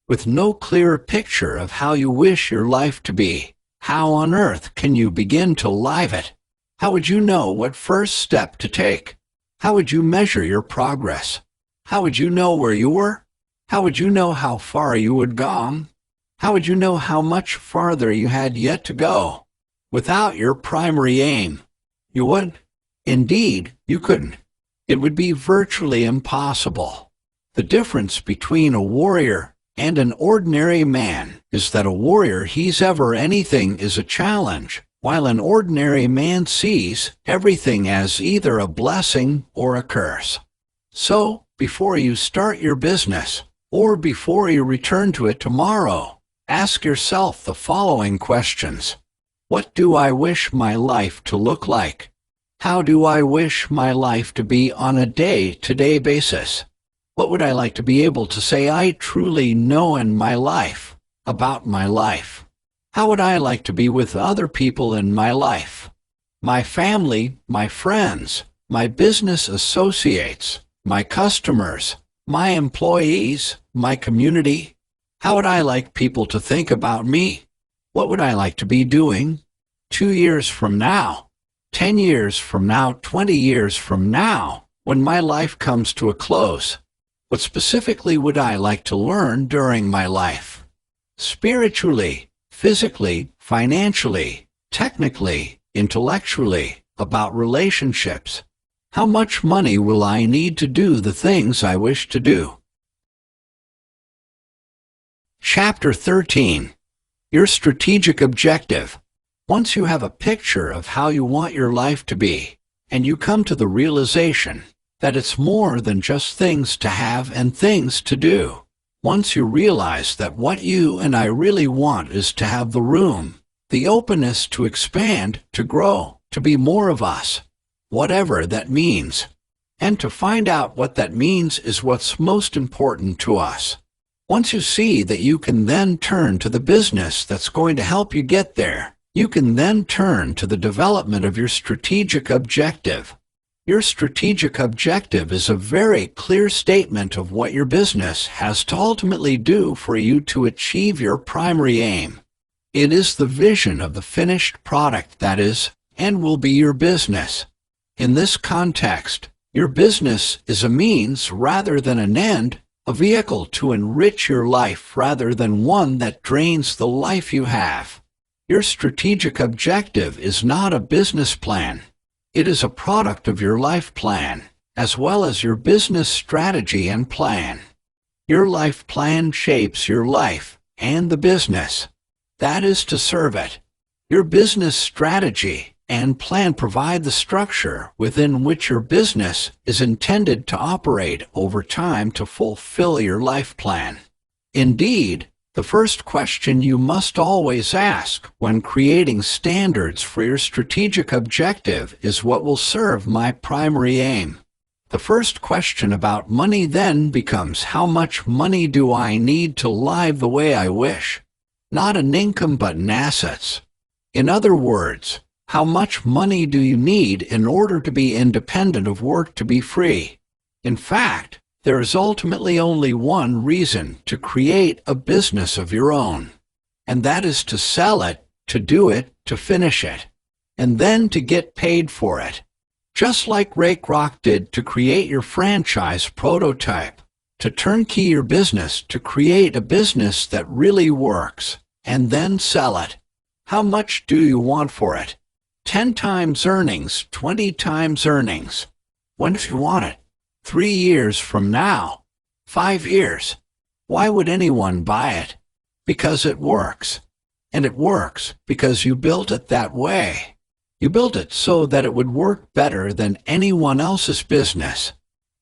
With no clear picture of how you wish your life to be, how on earth can you begin to live it? How would you know what first step to take? How would you measure your progress? How would you know where you were? How would you know how far you had gone? How would you know how much farther you had yet to go? Without your primary aim, you would. Indeed, you couldn't. It would be virtually impossible. The difference between a warrior and an ordinary man is that a warrior he's ever anything is a challenge, while an ordinary man sees everything as either a blessing or a curse. So, before you start your business, or before you return to it tomorrow, Ask yourself the following questions. What do I wish my life to look like? How do I wish my life to be on a day-to-day basis? What would I like to be able to say I truly know in my life, about my life? How would I like to be with other people in my life? My family, my friends, my business associates, my customers, my employees, my community? How would I like people to think about me? What would I like to be doing 2 years from now, 10 years from now, 20 years from now, when my life comes to a close? What specifically would I like to learn during my life? Spiritually, physically, financially, technically, intellectually, about relationships. How much money will I need to do the things I wish to do? Chapter 13. Your strategic objective. Once you have a picture of how you want your life to be, and you come to the realization that it's more than just things to have and things to do. Once you realize that what you and I really want is to have the room, the openness to expand, to grow, to be more of us, whatever that means. And to find out what that means is what's most important to us. Once you see that you can then turn to the business that's going to help you get there, you can then turn to the development of your strategic objective. Your strategic objective is a very clear statement of what your business has to ultimately do for you to achieve your primary aim. It is the vision of the finished product that is, and will be your business. In this context, your business is a means rather than an end, a vehicle to enrich your life rather than one that drains the life you have. Your strategic objective is not a business plan. It is a product of your life plan, as well as your business strategy and plan. Your life plan shapes your life and the business. That is to serve it. Your business strategy and plan provide the structure within which your business is intended to operate over time to fulfill your life plan. Indeed, the first question you must always ask when creating standards for your strategic objective is what will serve my primary aim. The first question about money then becomes how much money do I need to live the way I wish? Not in income but in assets. In other words, how much money do you need in order to be independent of work to be free? In fact, there is ultimately only one reason to create a business of your own, and that is to sell it, to do it, to finish it, and then to get paid for it. Just like Ray Kroc did to create your franchise prototype, to turnkey your business to create a business that really works, and then sell it. How much do you want for it? 10 times earnings, 20 times earnings. When do you want it? 3 years from now? 5 years? Why would anyone buy it? Because it works. And it works because you built it that way. You built it so that it would work better than anyone else's business.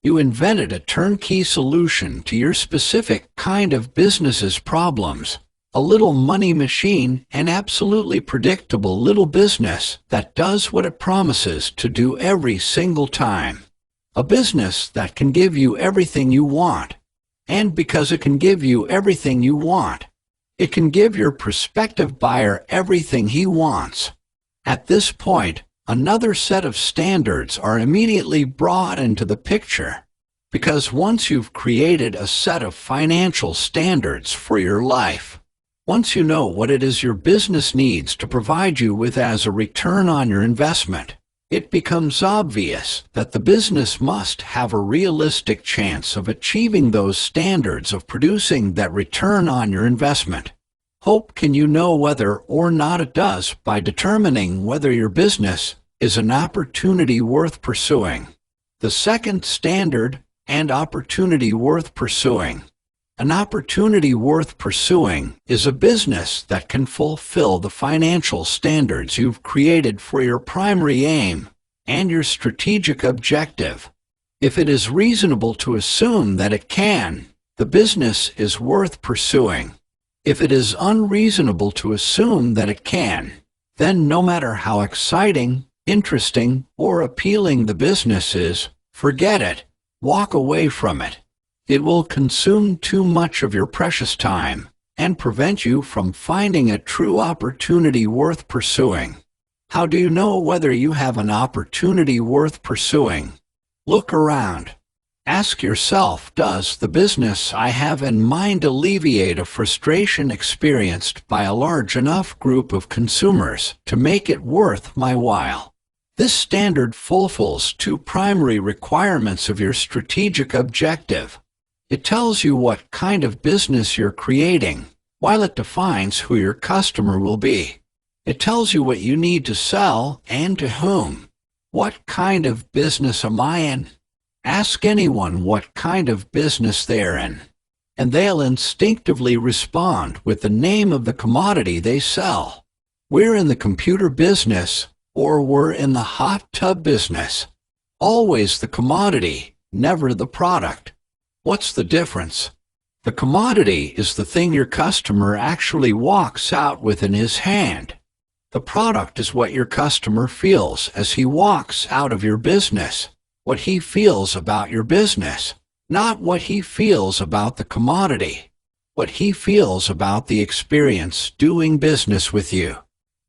You invented a turnkey solution to your specific kind of business's problems. A little money machine, an absolutely predictable little business that does what it promises to do every single time. A business that can give you everything you want. And because it can give you everything you want, it can give your prospective buyer everything he wants. At this point, another set of standards are immediately brought into the picture. Because once you've created a set of financial standards for your life, once you know what it is your business needs to provide you with as a return on your investment, it becomes obvious that the business must have a realistic chance of achieving those standards of producing that return on your investment. Hope can you know whether or not it does by determining whether your business is an opportunity worth pursuing. The second standard, and opportunity worth pursuing. An opportunity worth pursuing is a business that can fulfill the financial standards you've created for your primary aim and your strategic objective. If it is reasonable to assume that it can, the business is worth pursuing. If it is unreasonable to assume that it can, then no matter how exciting, interesting, or appealing the business is, forget it. Walk away from it. It will consume too much of your precious time and prevent you from finding a true opportunity worth pursuing. How do you know whether you have an opportunity worth pursuing? Look around. Ask yourself, does the business I have in mind alleviate a frustration experienced by a large enough group of consumers to make it worth my while? This standard fulfills two primary requirements of your strategic objective. It tells you what kind of business you're creating, while it defines who your customer will be. It tells you what you need to sell and to whom. What kind of business am I in? Ask anyone what kind of business they're in, and they'll instinctively respond with the name of the commodity they sell. We're in the computer business, or we're in the hot tub business. Always the commodity, never the product. What's the difference? The commodity is the thing your customer actually walks out with in his hand. The product is what your customer feels as he walks out of your business. What he feels about your business, not what he feels about the commodity. What he feels about the experience doing business with you.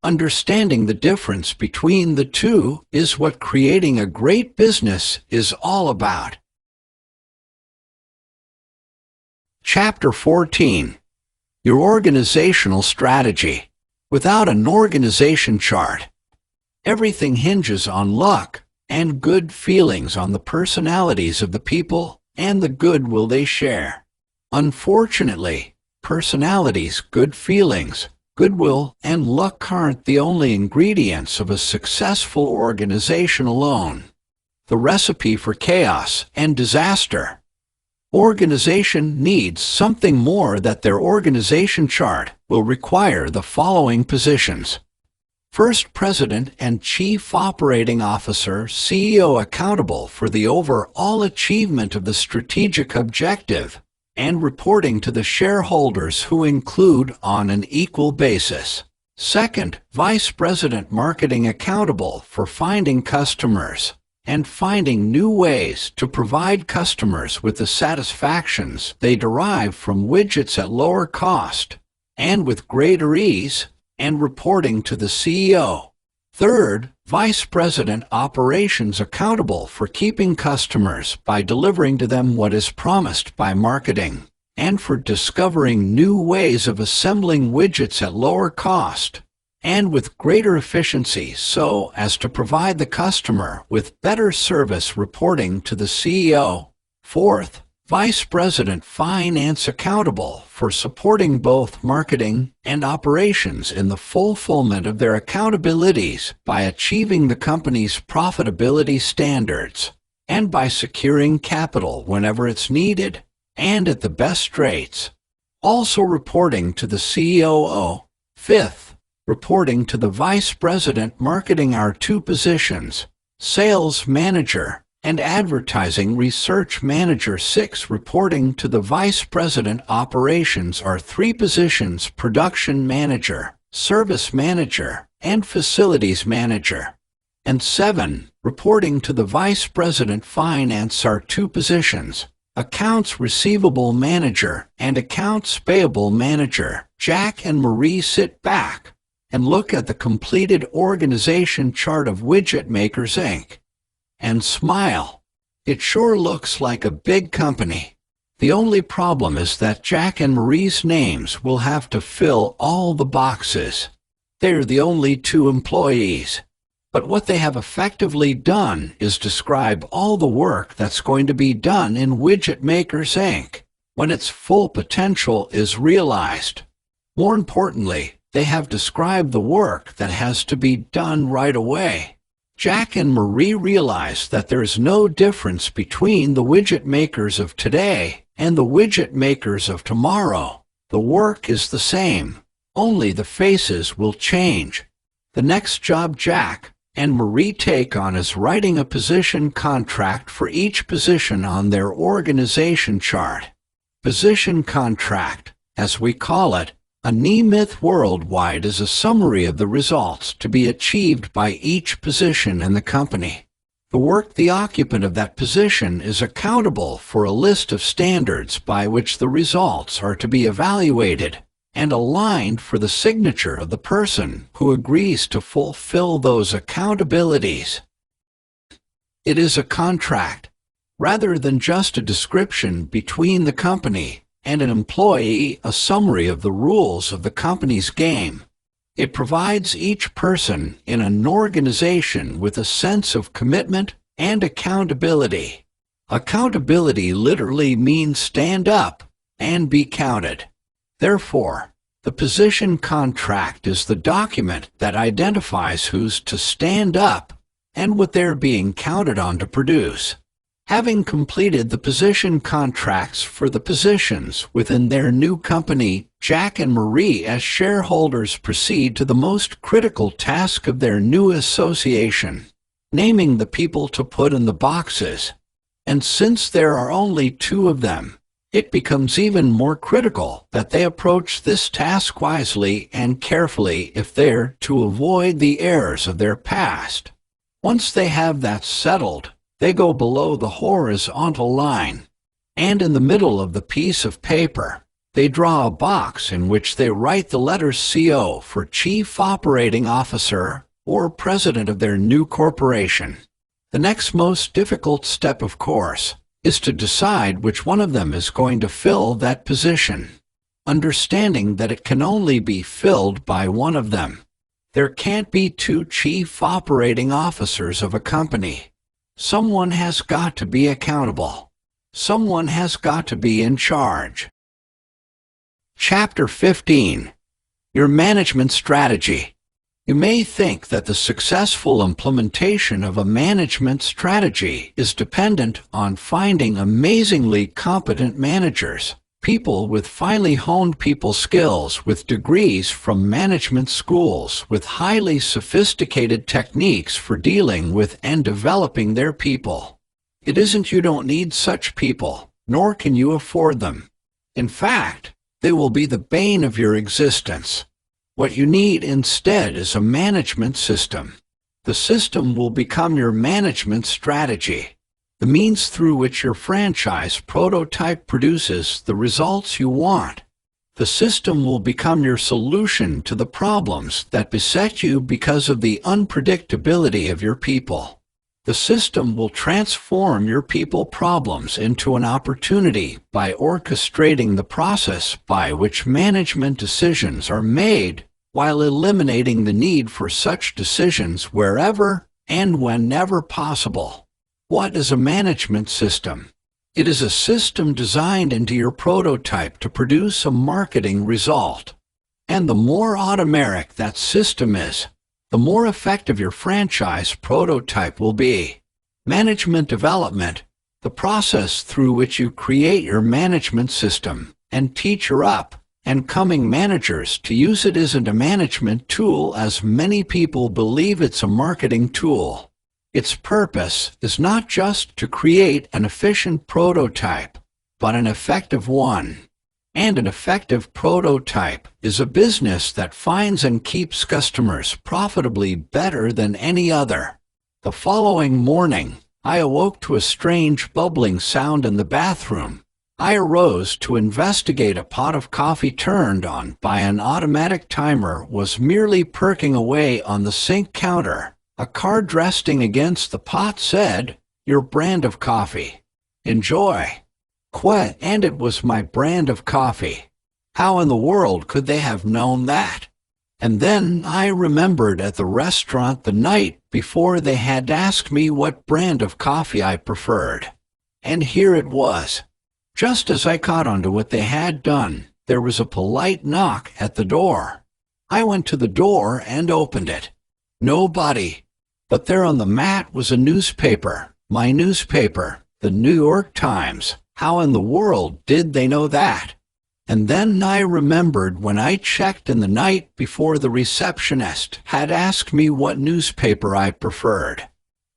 Understanding the difference between the two is what creating a great business is all about. Chapter 14. Your organizational strategy. Without an organization chart, everything hinges on luck and good feelings on the personalities of the people and the goodwill they share. Unfortunately, personalities, good feelings, goodwill, and luck aren't the only ingredients of a successful organization alone. The recipe for chaos and disaster. Organization needs something more that their organization chart will require the following positions. First, President and Chief Operating Officer, CEO, accountable for the overall achievement of the strategic objective and reporting to the shareholders, who include on an equal basis. Second, Vice President Marketing, accountable for finding customers and finding new ways to provide customers with the satisfactions they derive from widgets at lower cost and with greater ease, and reporting to the CEO. Third, Vice President Operations, accountable for keeping customers by delivering to them what is promised by marketing, and for discovering new ways of assembling widgets at lower cost and with greater efficiency so as to provide the customer with better service, reporting to the CEO. Fourth, Vice President Finance, accountable for supporting both marketing and operations in the fulfillment of their accountabilities by achieving the company's profitability standards and by securing capital whenever it's needed and at the best rates. Also reporting to the COO. Fifth, reporting to the Vice President Marketing are two positions, Sales Manager and Advertising Research Manager. 6. Reporting to the Vice President Operations are three positions, Production Manager, Service Manager, and Facilities Manager. And 7. Reporting to the Vice President Finance are two positions, Accounts Receivable Manager and Accounts Payable Manager. Jack and Marie sit back and look at the completed organization chart of Widget Makers Inc. and smile. It sure looks like a big company. The only problem is that Jack and Marie's names will have to fill all the boxes. They're the only two employees. But what they have effectively done is describe all the work that's going to be done in Widget Makers Inc. when its full potential is realized. More importantly, they have described the work that has to be done right away. Jack and Marie realize that there is no difference between the widget makers of today and the widget makers of tomorrow. The work is the same, only the faces will change. The next job Jack and Marie take on is writing a position contract for each position on their organization chart. Position contract, as we call it, An E-myth worldwide is a summary of the results to be achieved by each position in the company. The occupant of that position is accountable for a list of standards by which the results are to be evaluated and aligned for the signature of the person who agrees to fulfill those accountabilities. It is a contract, rather than just a description between the company and an employee, a summary of the rules of the company's game. It provides each person in an organization with a sense of commitment and accountability. Accountability literally means stand up and be counted. Therefore, the position contract is the document that identifies who's to stand up and what they're being counted on to produce. Having completed the position contracts for the positions within their new company, Jack and Marie as shareholders proceed to the most critical task of their new association, naming the people to put in the boxes. And since there are only two of them, it becomes even more critical that they approach this task wisely and carefully if they're to avoid the errors of their past. Once they have that settled, they go below the horizontal line, and in the middle of the piece of paper, they draw a box in which they write the letters CO for Chief Operating Officer or President of their new corporation. The next most difficult step, of course, is to decide which one of them is going to fill that position, understanding that it can only be filled by one of them. There can't be two chief operating officers of a company. Someone has got to be accountable. Someone has got to be in charge. Chapter 15. Your Management Strategy. You may think that the successful implementation of a management strategy is dependent on finding amazingly competent managers, people with finely honed people skills, with degrees from management schools, with highly sophisticated techniques for dealing with and developing their people. It isn't. You don't need such people, nor can you afford them. In fact, they will be the bane of your existence. What you need instead is a management system. The system will become your management strategy, the means through which your franchise prototype produces the results you want. The system will become your solution to the problems that beset you because of the unpredictability of your people. The system will transform your people problems into an opportunity by orchestrating the process by which management decisions are made, while eliminating the need for such decisions wherever and whenever possible. What is a management system? It is a system designed into your prototype to produce a marketing result. And the more automatic that system is, the more effective your franchise prototype will be. Management development, the process through which you create your management system and teach your up and coming managers to use it, isn't a management tool as many people believe it's a marketing tool. Its purpose is not just to create an efficient prototype, but an effective one. And an effective prototype is a business that finds and keeps customers profitably better than any other. The following morning, I awoke to a strange bubbling sound in the bathroom. I arose to investigate. A pot of coffee turned on by an automatic timer was merely perking away on the sink counter. A card resting against the pot said, "Your brand of coffee. Enjoy." And it was my brand of coffee. How in the world could they have known that? And then I remembered at the restaurant the night before they had asked me what brand of coffee I preferred. And here it was. Just as I caught on to what they had done, there was a polite knock at the door. I went to the door and opened it. Nobody. But there on the mat was a newspaper, my newspaper, the New York Times. How in the world did they know that? And then I remembered when I checked in the night before, the receptionist had asked me what newspaper I preferred.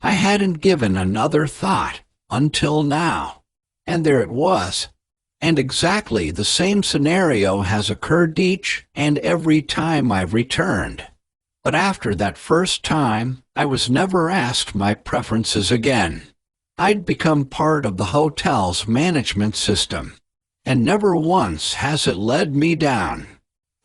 I hadn't given another thought until now. And there it was. And exactly the same scenario has occurred each and every time I've returned. But after that first time, I was never asked my preferences again. I'd become part of the hotel's management system, and never once has it led me down.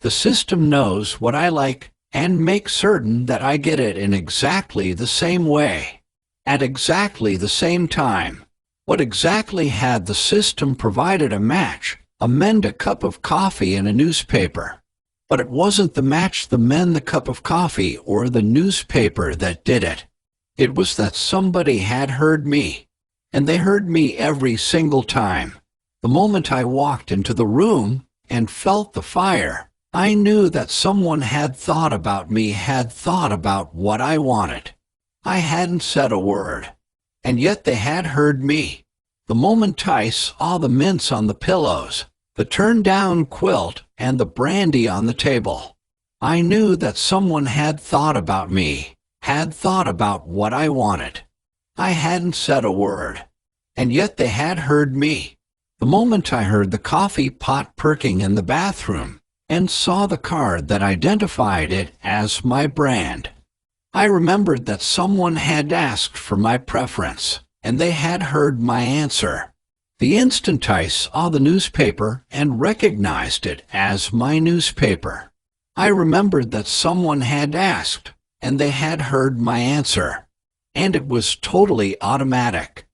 The system knows what I like and makes certain that I get it in exactly the same way, at exactly the same time. What exactly had the system provided a match, a mend a cup of coffee and a newspaper? But it wasn't the match, the mend, the cup of coffee, or the newspaper that did it. It was that somebody had heard me, and they heard me every single time. The moment I walked into the room and felt the fire, I knew that someone had thought about me, had thought about what I wanted. I hadn't said a word, and yet they had heard me. The moment I saw the mints on the pillows, the turned-down quilt, and the brandy on the table, I knew that someone had thought about me, had thought about what I wanted. I hadn't said a word, and yet they had heard me. The moment I heard the coffee pot perking in the bathroom and saw the card that identified it as my brand, I remembered that someone had asked for my preference, and they had heard my answer. The instant I saw the newspaper and recognized it as my newspaper, I remembered that someone had asked, and they had heard my answer. And it was totally automatic.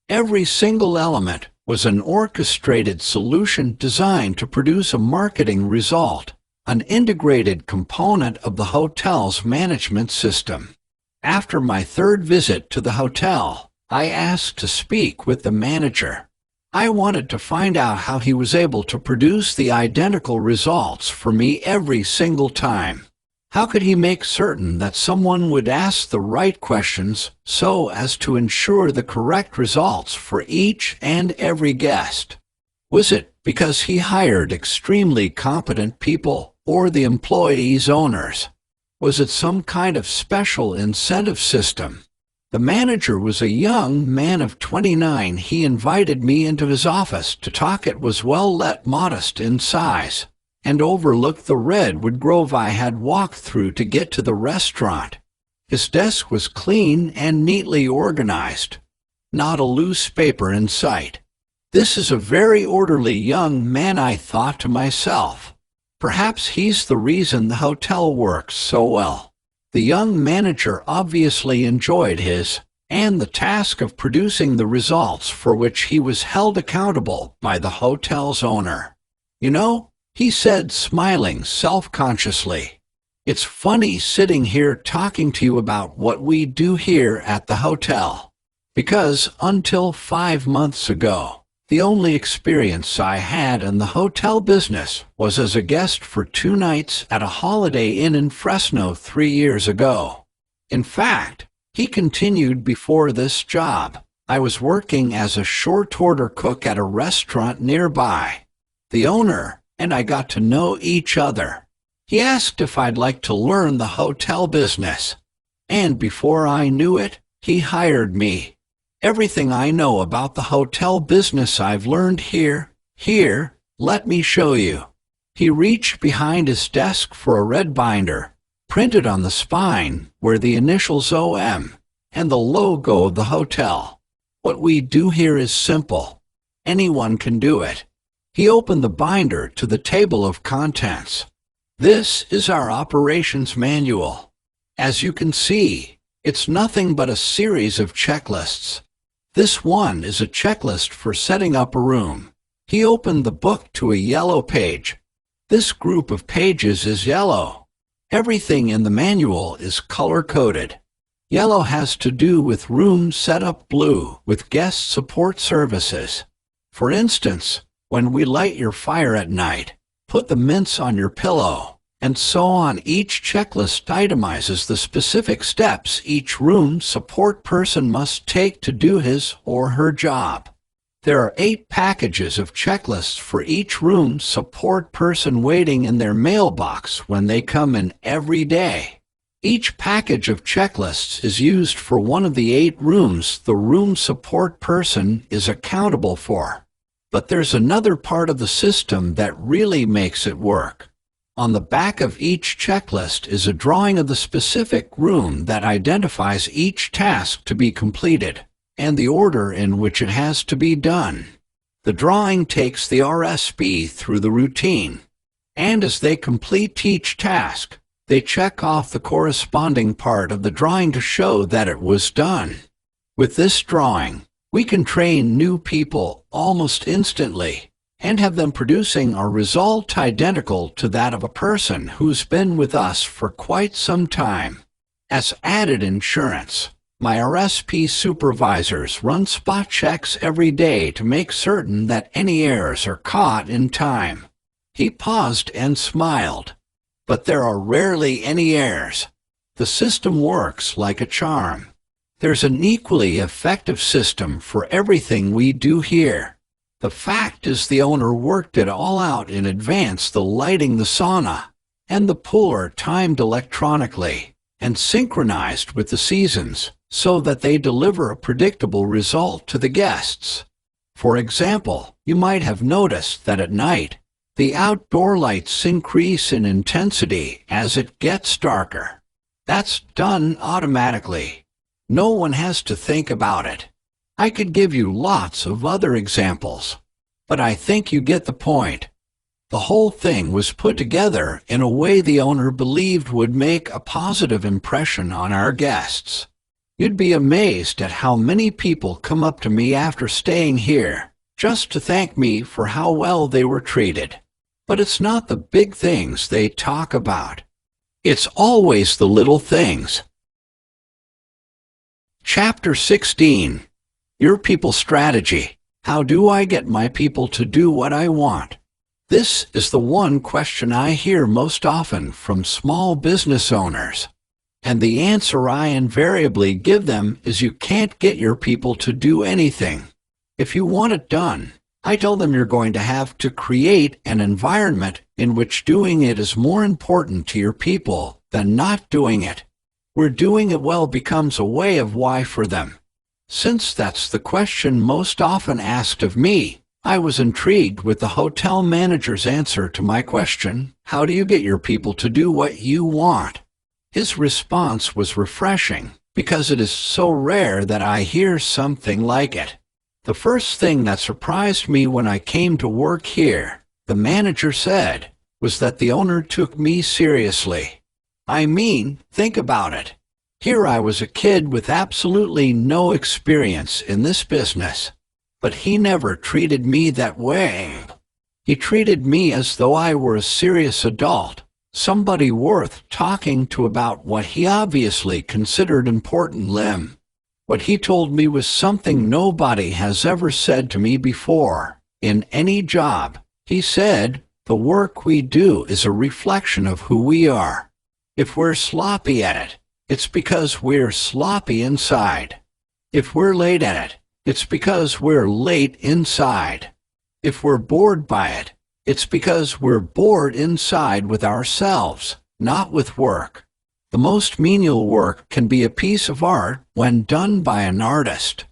Every single element was an orchestrated solution designed to produce a marketing result, an integrated component of the hotel's management system. After my third visit to the hotel, I asked to speak with the manager. I wanted to find out how he was able to produce the identical results for me every single time. How could he make certain that someone would ask the right questions so as to ensure the correct results for each and every guest? Was it because he hired extremely competent people or the employees' owners? Was it some kind of special incentive system? The manager was a young man of 29. He invited me into his office to talk. It was well lit, modest in size, and overlooked the redwood grove I had walked through to get to the restaurant. His desk was clean and neatly organized, not a loose paper in sight. This is a very orderly young man, I thought to myself. Perhaps he's the reason the hotel works so well. The young manager obviously enjoyed his and the task of producing the results for which he was held accountable by the hotel's owner. You know, he said, smiling self-consciously, it's funny sitting here talking to you about what we do here at the hotel. Because until 5 months ago, the only experience I had in the hotel business was as a guest for 2 nights at a Holiday Inn in Fresno 3 years ago. In fact, he continued, before this job, I was working as a short-order cook at a restaurant nearby. The owner and I got to know each other. He asked if I'd like to learn the hotel business, and before I knew it, he hired me. Everything I know about the hotel business I've learned here. Here, let me show you. He reached behind his desk for a red binder. Printed on the spine were the initials OM and the logo of the hotel. What we do here is simple. Anyone can do it. He opened the binder to the table of contents. This is our operations manual. As you can see, it's nothing but a series of checklists. This one is a checklist for setting up a room. He opened the book to a yellow page. This group of pages is yellow. Everything in the manual is color-coded. Yellow has to do with room setup, blue with guest support services. For instance, when we light your fire at night, put the mints on your pillow, and so on. Each checklist itemizes the specific steps each room support person must take to do his or her job. There are 8 packages of checklists for each room support person waiting in their mailbox when they come in every day. Each package of checklists is used for one of the 8 rooms the room support person is accountable for. But there's another part of the system that really makes it work. On the back of each checklist is a drawing of the specific room that identifies each task to be completed and the order in which it has to be done. The drawing takes the RSP through the routine, and as they complete each task, they check off the corresponding part of the drawing to show that it was done. With this drawing, we can train new people almost instantly and have them producing a result identical to that of a person who's been with us for quite some time. As added insurance, my RSP supervisors run spot checks every day to make certain that any errors are caught in time. He paused and smiled. But there are rarely any errors. The system works like a charm. There's an equally effective system for everything we do here. The fact is the owner worked it all out in advance. The lighting, the sauna, and the pool are timed electronically and synchronized with the seasons so that they deliver a predictable result to the guests. For example, you might have noticed that at night, the outdoor lights increase in intensity as it gets darker. That's done automatically. No one has to think about it. I could give you lots of other examples, but I think you get the point. The whole thing was put together in a way the owner believed would make a positive impression on our guests. You'd be amazed at how many people come up to me after staying here just to thank me for how well they were treated. But it's not the big things they talk about. It's always the little things. Chapter 16. Your People Strategy. How do I get my people to do what I want? This is the one question I hear most often from small business owners. And the answer I invariably give them is you can't get your people to do anything. If you want it done, I tell them you're going to have to create an environment in which doing it is more important to your people than not doing it, where doing it well becomes a way of why for them. Since that's the question most often asked of me, I was intrigued with the hotel manager's answer to my question, how do you get your people to do what you want? His response was refreshing, because it is so rare that I hear something like it. The first thing that surprised me when I came to work here, the manager said, was that the owner took me seriously. I mean, think about it. Here I was a kid with absolutely no experience in this business, but he never treated me that way. He treated me as though I were a serious adult, somebody worth talking to about what he obviously considered important. What he told me was something nobody has ever said to me before. In any job, he said, the work we do is a reflection of who we are. If we're sloppy at it, it's because we're sloppy inside. If we're late at it, it's because we're late inside. If we're bored by it, it's because we're bored inside with ourselves, not with work. The most menial work can be a piece of art when done by an artist.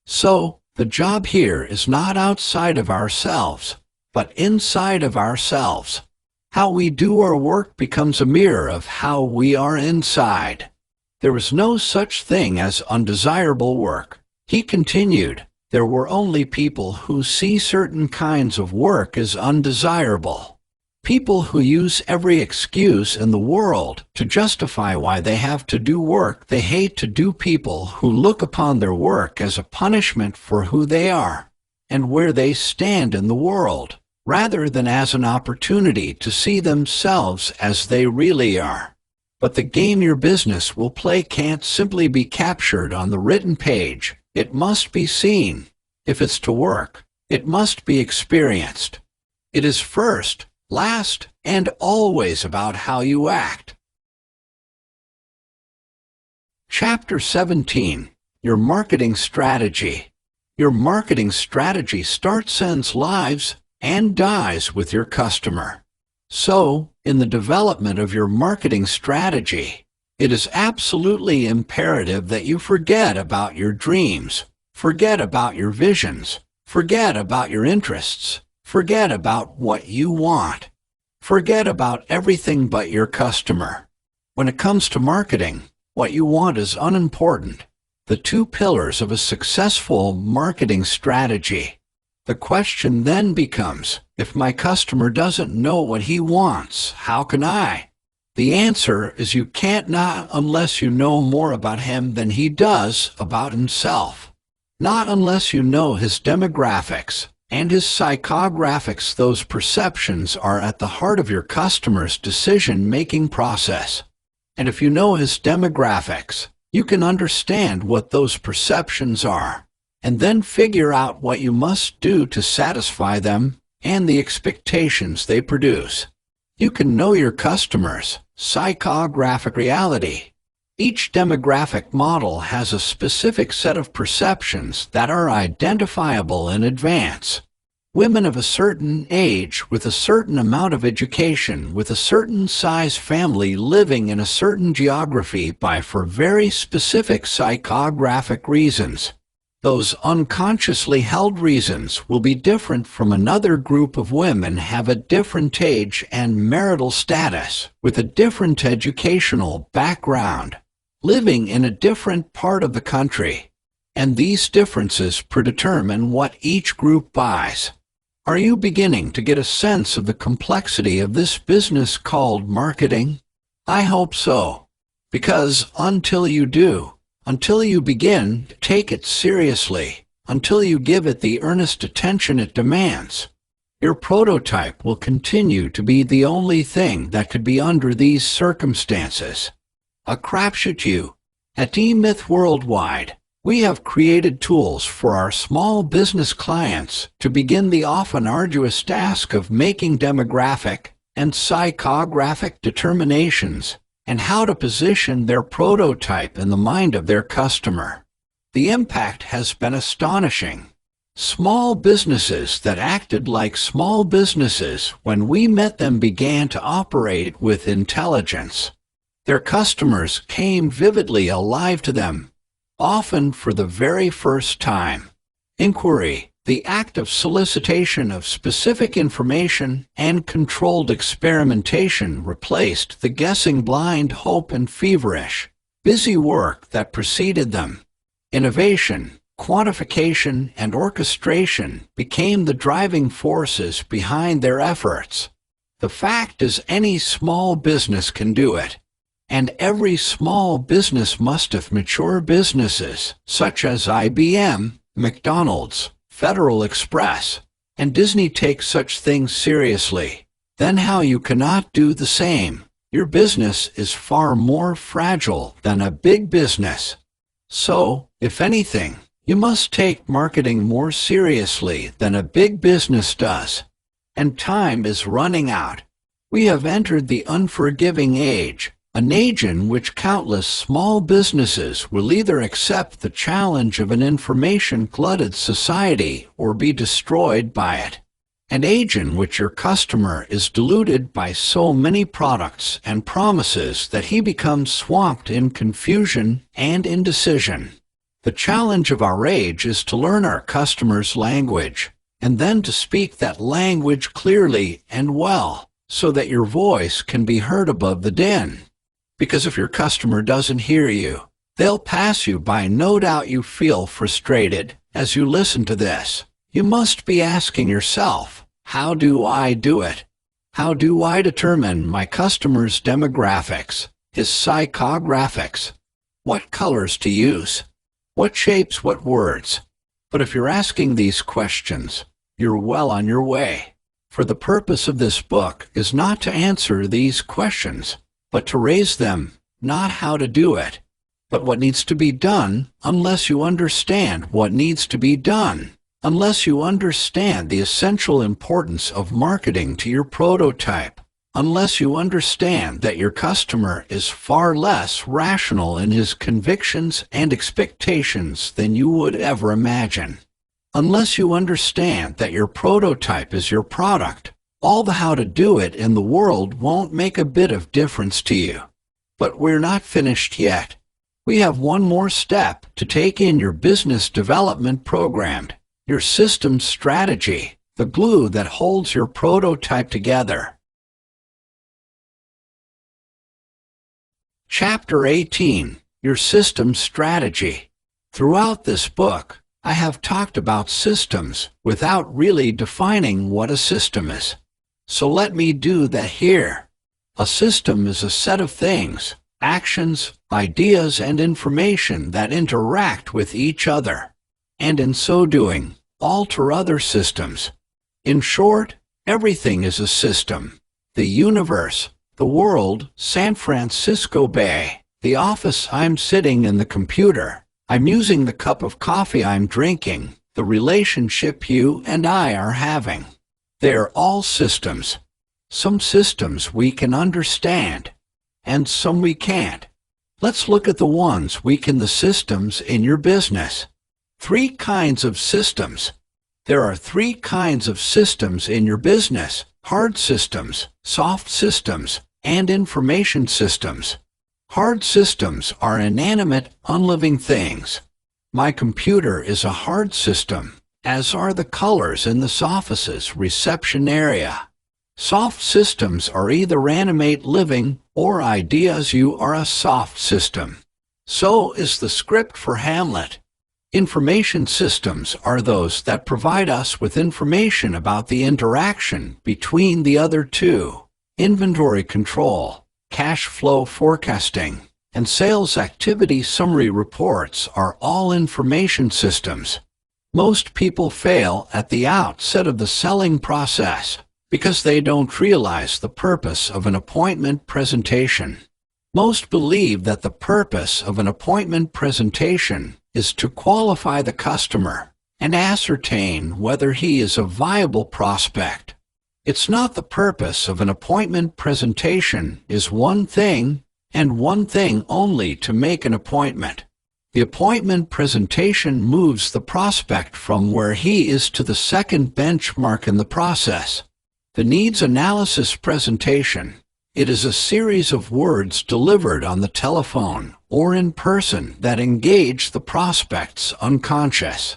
So, the job here is not outside of ourselves, but inside of ourselves. How we do our work becomes a mirror of how we are inside. There is no such thing as undesirable work. He continued, there were only people who see certain kinds of work as undesirable. People who use every excuse in the world to justify why they have to do work they hate to do. People who look upon their work as a punishment for who they are and where they stand in the world, rather than as an opportunity to see themselves as they really are. But the game your business will play can't simply be captured on the written page. It must be seen. If it's to work, it must be experienced. It is first, last, and always about how you act. Chapter 17. Your Marketing Strategy. Your marketing strategy starts, ends, lives, and dies with your customer. So, in the development of your marketing strategy, it is absolutely imperative that you forget about your dreams, forget about your visions, Forget about your interests. Forget about what you want. Forget about everything but your customer. When it comes to marketing, what you want is unimportant. The two pillars of a successful marketing strategy. The question then becomes, if my customer doesn't know what he wants, how can I? The answer is you can't not unless you know more about him than he does about himself. Not unless you know his demographics and his psychographics. Those perceptions are at the heart of your customer's decision-making process. And if you know his demographics, you can understand what those perceptions are, and then figure out what you must do to satisfy them and the expectations they produce. You can know your customer's psychographic reality. Each demographic model has a specific set of perceptions that are identifiable in advance. Women of a certain age, with a certain amount of education, with a certain size family, living in a certain geography for very specific psychographic reasons. Those unconsciously held reasons will be different from another group of women, have a different age and marital status, with a different educational background, living in a different part of the country. And these differences predetermine what each group buys. Are you beginning to get a sense of the complexity of this business called marketing? I hope so. Because until you do, until you begin to take it seriously, until you give it the earnest attention it demands, your prototype will continue to be the only thing that could be under these circumstances. A crapshoot. At eMyth Worldwide, we have created tools for our small business clients to begin the often arduous task of making demographic and psychographic determinations and how to position their prototype in the mind of their customer. The impact has been astonishing. Small businesses that acted like small businesses when we met them began to operate with intelligence. Their customers came vividly alive to them, often for the very first time. Inquiry, the act of solicitation of specific information and controlled experimentation, replaced the guessing, blind hope, and feverish, busy work that preceded them. Innovation, quantification, and orchestration became the driving forces behind their efforts. The fact is, any small business can do it. And every small business must have mature businesses, such as IBM, McDonald's, Federal Express, and Disney, take such things seriously. Then how you cannot do the same? Your business is far more fragile than a big business. So, if anything, you must take marketing more seriously than a big business does. And time is running out. We have entered the unforgiving age, an age in which countless small businesses will either accept the challenge of an information-glutted society or be destroyed by it. An age in which your customer is deluded by so many products and promises that he becomes swamped in confusion and indecision. The challenge of our age is to learn our customer's language, and then to speak that language clearly and well, so that your voice can be heard above the din. Because if your customer doesn't hear you, they'll pass you by. No doubt you feel frustrated as you listen to this. You must be asking yourself, how do I do it? How do I determine my customer's demographics, his psychographics? What colors to use? What shapes, what words? But if you're asking these questions, you're well on your way. For the purpose of this book is not to answer these questions, but to raise them, not how to do it, but what needs to be done. Unless you understand what needs to be done, unless you understand the essential importance of marketing to your prototype, unless you understand that your customer is far less rational in his convictions and expectations than you would ever imagine, unless you understand that your prototype is your product, all the how to do it in the world won't make a bit of difference to you. But we're not finished yet. We have one more step to take in your business development program. your system strategy, the glue that holds your prototype together. Chapter 18. Your System Strategy. Throughout this book, I have talked about systems without really defining what a system is. So let me do that here. A system is a set of things, actions, ideas, and information that interact with each other, and in so doing, alter other systems. In short, everything is a system. The universe, the world, San Francisco Bay, the office I'm sitting in, the computer I'm using, the cup of coffee I'm drinking, the relationship you and I are having. They're all systems. Some systems we can understand, and some we can't. Let's look at the ones we can. The systems in your business. 3 kinds of systems. There are 3 kinds of systems in your business: hard systems, soft systems, and information systems. Hard systems are inanimate, unliving things. My computer is a hard system, as are the colors in this office's reception area. Soft systems are either animate, living, or ideas. You are a soft system. So is the script for Hamlet. Information systems are those that provide us with information about the interaction between the other two. Inventory control, cash flow forecasting, and sales activity summary reports are all information systems. Most people fail at the outset of the selling process because they don't realize the purpose of an appointment presentation. Most believe that the purpose of an appointment presentation is to qualify the customer and ascertain whether he is a viable prospect. It's not. The purpose of an appointment presentation is one thing, and one thing only: to make an appointment. The appointment presentation moves the prospect from where he is to the second benchmark in the process. The needs analysis presentation. It is a series of words delivered on the telephone or in person that engage the prospect's unconscious.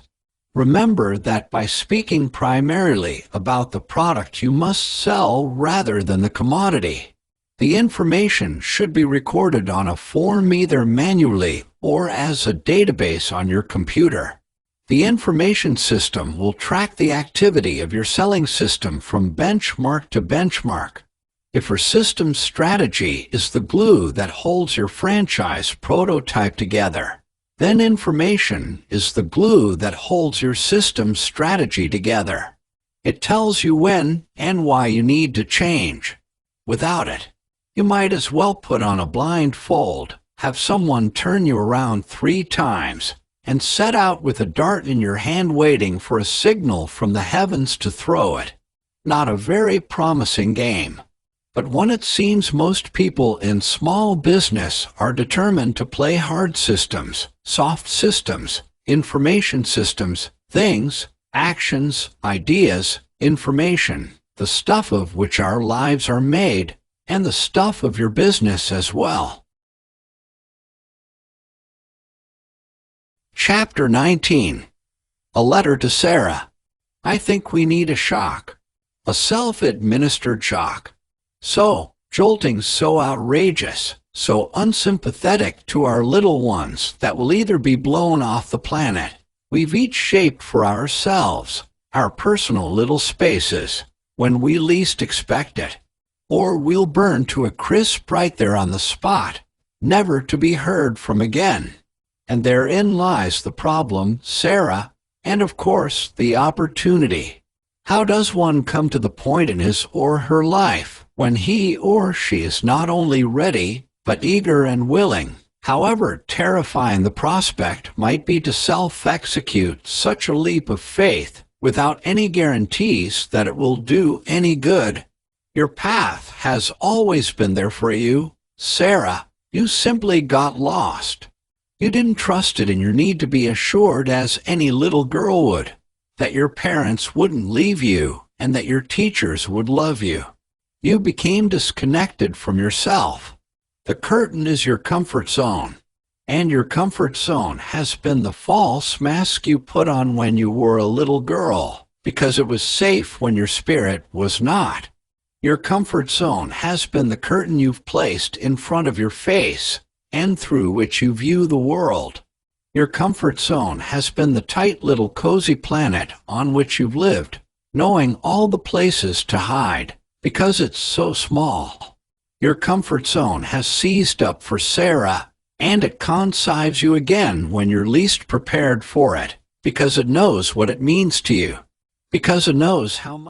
Remember that by speaking primarily about the product you must sell rather than the commodity. The information should be recorded on a form, either manually or as a database on your computer. The information system will track the activity of your selling system from benchmark to benchmark. If your system strategy is the glue that holds your franchise prototype together, then information is the glue that holds your system strategy together. It tells you when and why you need to change. Without it, you might as well put on a blindfold, have someone turn you around 3 times, and set out with a dart in your hand waiting for a signal from the heavens to throw it. Not a very promising game. But one it seems most people in small business are determined to play. Hard systems, soft systems, information systems, things, actions, ideas, information, the stuff of which our lives are made, and the stuff of your business as well. Chapter 19. A Letter to Sarah. I think we need a shock. A self-administered shock. So jolting, so outrageous, so unsympathetic to our little ones that we'll either be blown off the planet we've each shaped for ourselves, our personal little spaces, when we least expect it, or we'll burn to a crisp right there on the spot, never to be heard from again. And therein lies the problem, Sarah, and of course the opportunity. How does one come to the point in his or her life when he or she is not only ready, but eager and willing, however terrifying the prospect might be, to self-execute such a leap of faith without any guarantees that it will do any good? Your path has always been there for you, Sarah. You simply got lost. You didn't trust it in your need to be assured, as any little girl would, that your parents wouldn't leave you and that your teachers would love you. You became disconnected from yourself. The curtain is your comfort zone. And your comfort zone has been the false mask you put on when you were a little girl, because it was safe when your spirit was not. Your comfort zone has been the curtain you've placed in front of your face, and through which you view the world. Your comfort zone has been the tight little cozy planet on which you've lived, knowing all the places to hide, because it's so small. Your comfort zone has seized up for Sarah, and it consives you again when you're least prepared for it, because it knows what it means to you, because it knows how much